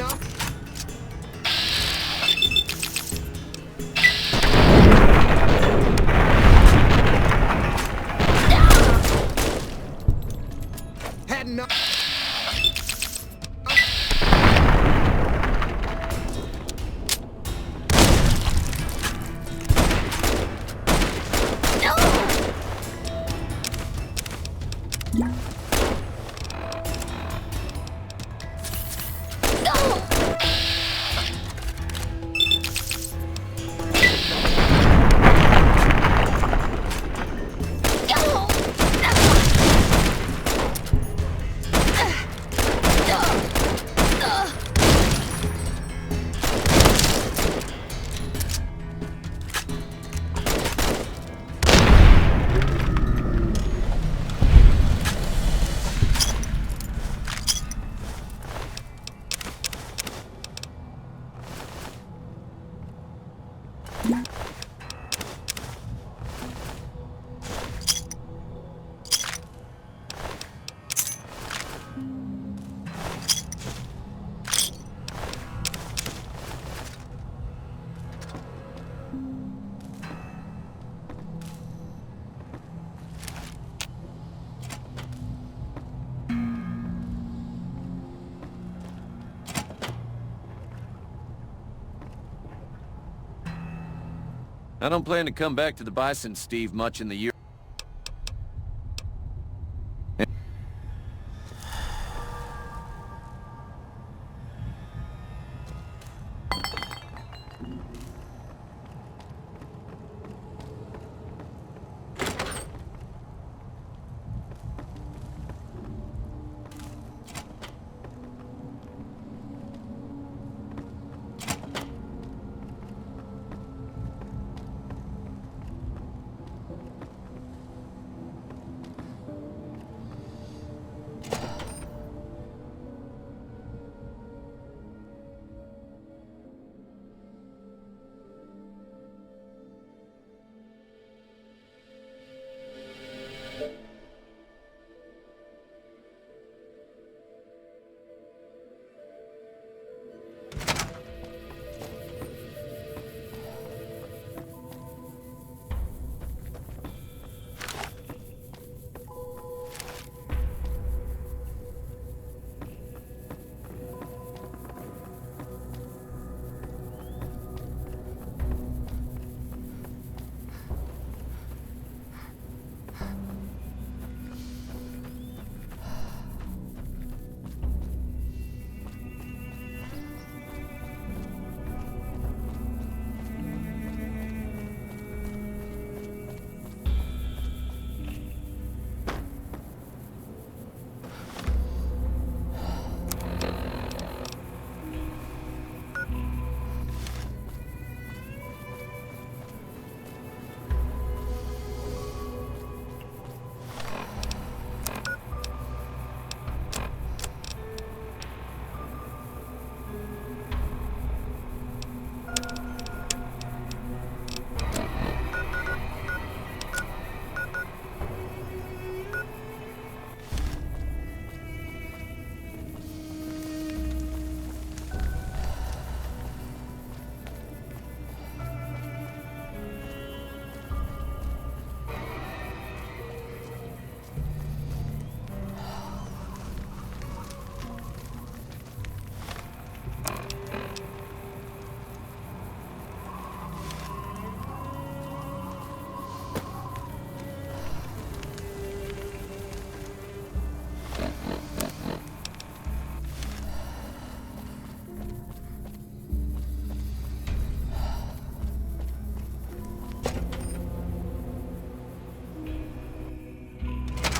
[SPEAKER 13] enough? Had enough?
[SPEAKER 11] I don't plan to come back to the Bison, Steve, much in the year.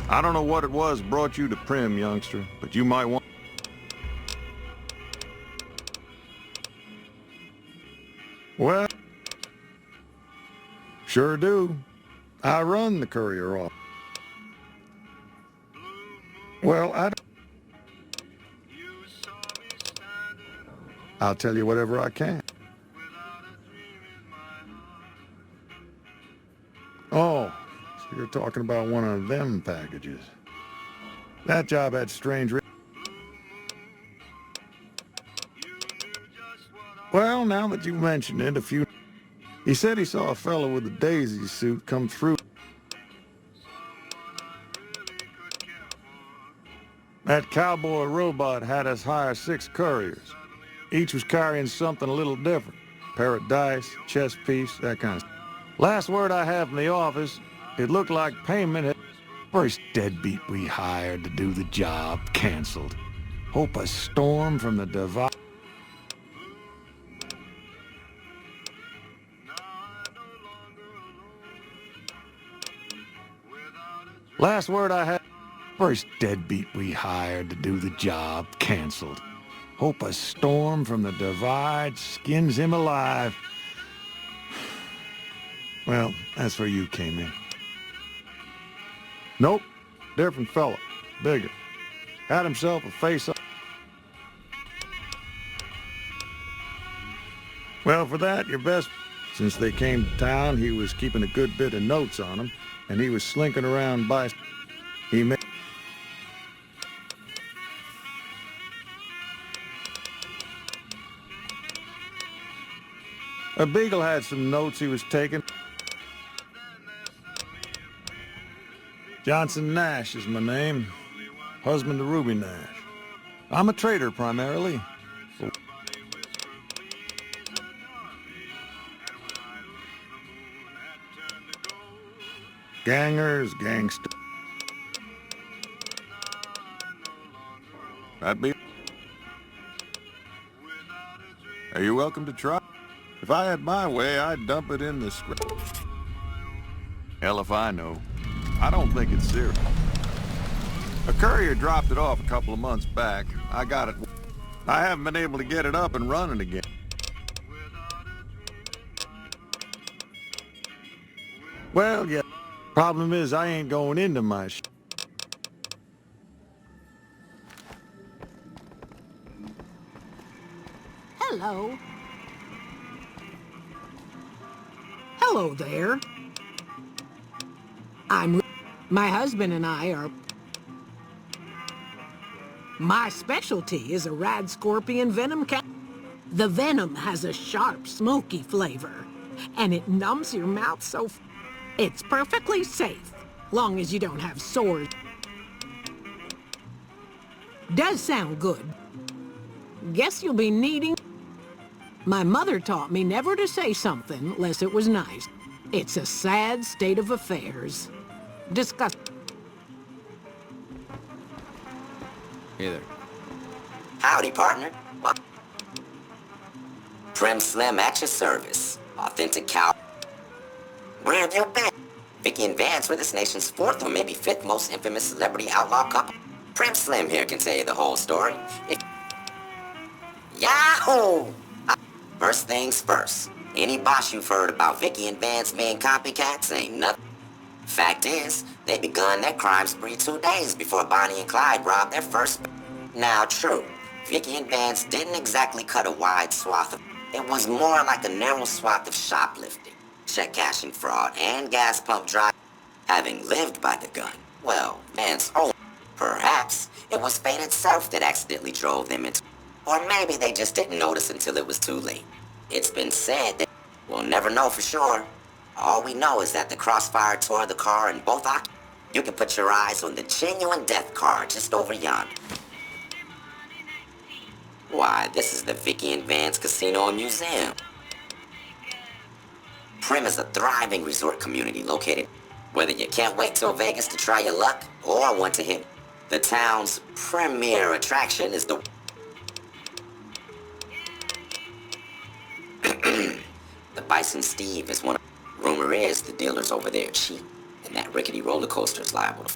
[SPEAKER 2] I don't know what it was brought you to Prim, youngster, but you might want... Well, sure do. I run the courier off. Well, I'll tell you whatever I can. Oh, so you're talking about one of them packages. That job had strange... Well, now that you mention it, he said he saw a fellow with a daisy suit come through. That cowboy robot had us hire 6 couriers. Each was carrying something a little different. Pair of dice, chess piece, that kind of stuff. Last word I have from the office, it looked like payment had... First deadbeat we hired to do the job canceled. Hope a storm from the divide... Last word I had... First deadbeat we hired to do the job canceled. Hope a storm from the divide skins him alive. Well, that's where you came in. Nope, different fella, bigger. Had himself a face-up. Well, for that, your best... Since they came to town, he was keeping a good bit of notes on him, and he was slinking around by... He made... A beagle had some notes he was taking. Johnson Nash is my name. Husband to Ruby Nash. I'm a trader primarily. Gangers, gangsters. That'd be... Are you welcome to try? If I had my way, I'd dump it in the script. Hell if I know. I don't think it's serious. A courier dropped it off a couple of months back. I got it. I haven't been able to get it up and running again. Well, yeah. Problem is, I ain't going into my
[SPEAKER 19] Hello. Hello there. My husband and I are... My specialty is a rad scorpion venom The venom has a sharp, smoky flavor, and it numbs your mouth so... It's perfectly safe, long as you don't have sores. Does sound good. Guess you'll be needing... My mother taught me never to say something unless it was nice. It's a sad state of affairs. Disgust.
[SPEAKER 3] Hey there.
[SPEAKER 20] Howdy, partner. Prim Slim at your service. Authentic cow. Where have you been? Vicky and Vance were this nation's 4th or maybe 5th most infamous celebrity outlaw couple. Prim Slim here can tell you the whole story. Yahoo! First things first. Any boss you've heard about Vicky and Vance being copycats ain't nothing. Fact is, they begun their crime spree 2 days before Bonnie and Clyde robbed their first... Now, true, Vicky and Vance didn't exactly cut a wide swath of... It was more like a narrow swath of shoplifting, check cashing fraud, and gas pump drive. Having lived by the gun, well, Vance owned... Perhaps it was fate itself that accidentally drove them into... Or maybe they just didn't notice until it was too late. It's been said that we'll never know for sure. All we know is that the crossfire tore the car in both octaves. You can put your eyes on the genuine death car just over yonder. Why, this is the Vicky and Vance Casino and Museum. Prim is a thriving resort community located... Whether you can't wait till Vegas to try your luck or want to hit... The town's premier attraction is the... The Bison Steve is one of... Rumor is the dealers over there cheap, and that rickety roller coaster is liable to...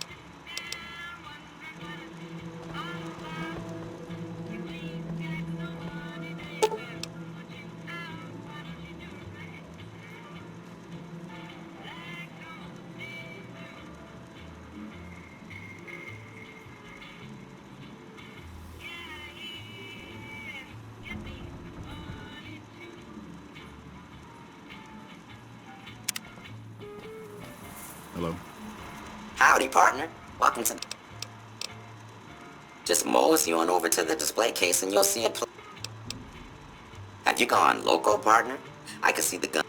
[SPEAKER 2] Hello.
[SPEAKER 20] Howdy, partner. Welcome to... Just mosey on over to the display case and you'll see a... Have you gone loco, partner? I can see the gun.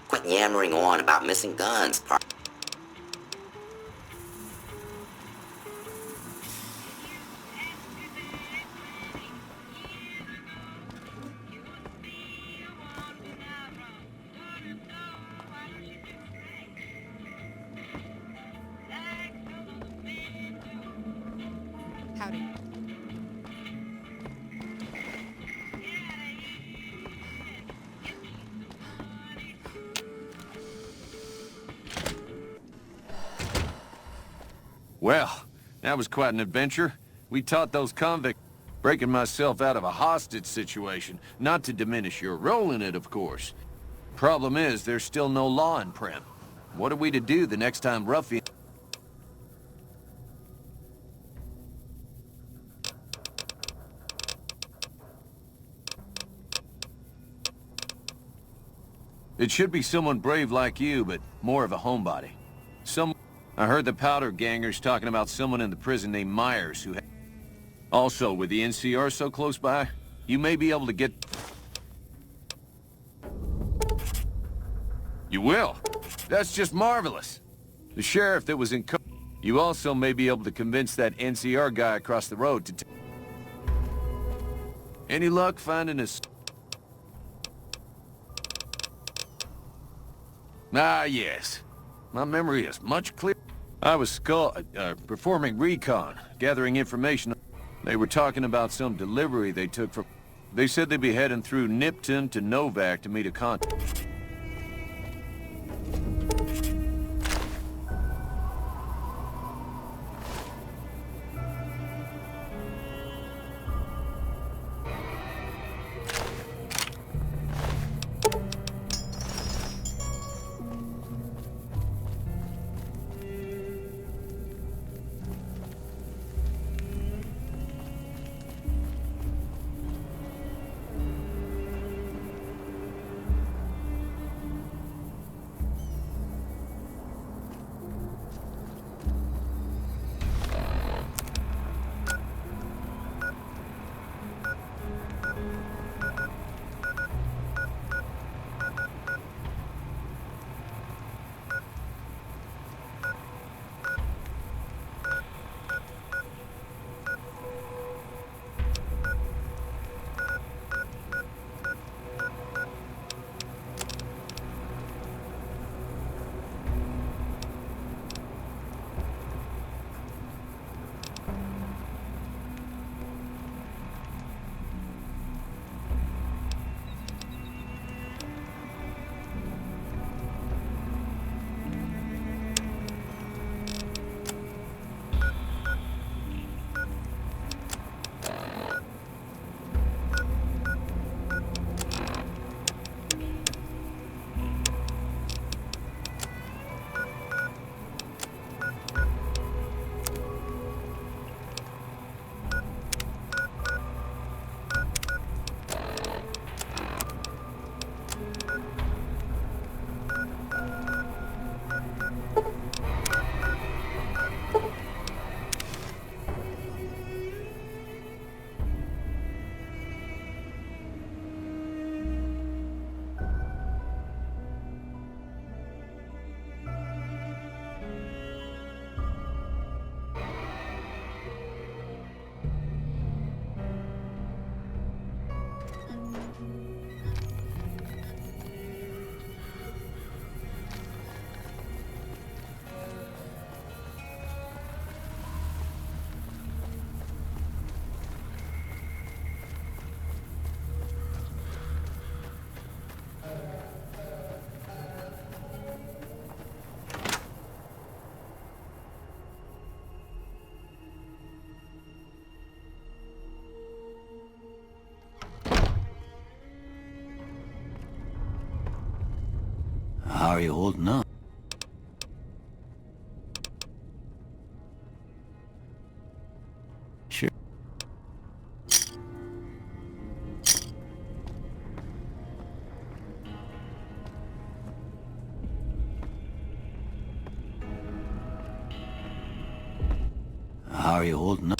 [SPEAKER 20] Quit yammering on about missing guns, partner.
[SPEAKER 8] Howdy.
[SPEAKER 7] Well, that was quite an adventure. We taught those convicts, breaking myself out of a hostage situation, not to diminish your role in it, of course. Problem is, there's still no law in Prim. What are we to do the next time ruffian... It should be someone brave like you, but more of a homebody. I heard the powder gangers talking about someone in the prison named Myers who... Also, with the NCR so close by, you may be able to get... You will? That's just marvelous. The sheriff that was in... You also may be able to convince that NCR guy across the road to... Any luck finding us? Ah, yes. My memory is much clearer. I was performing recon, gathering information. They were talking about some delivery they took from... They said they'd be heading through Nipton to Novak to meet a contact.
[SPEAKER 5] How are you holding up? Sure. How are you holding up?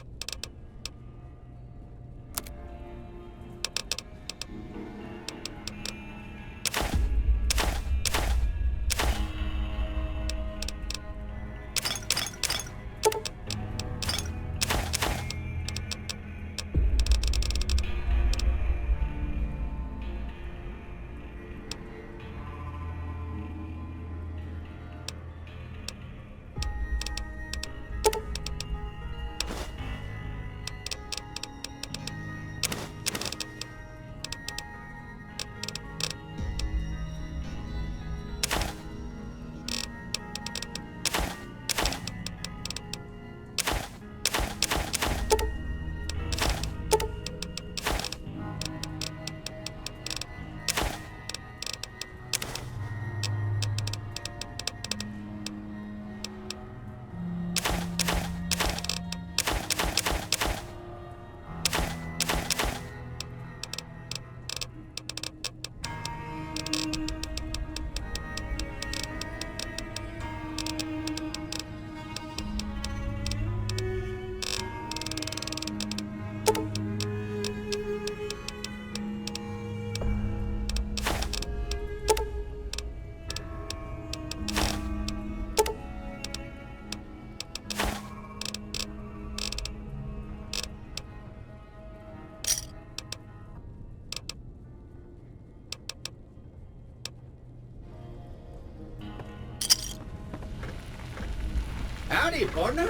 [SPEAKER 6] Howdy, partner.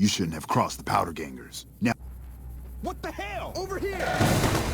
[SPEAKER 21] You shouldn't have crossed the powder gangers. Now...
[SPEAKER 22] What the hell? Over here!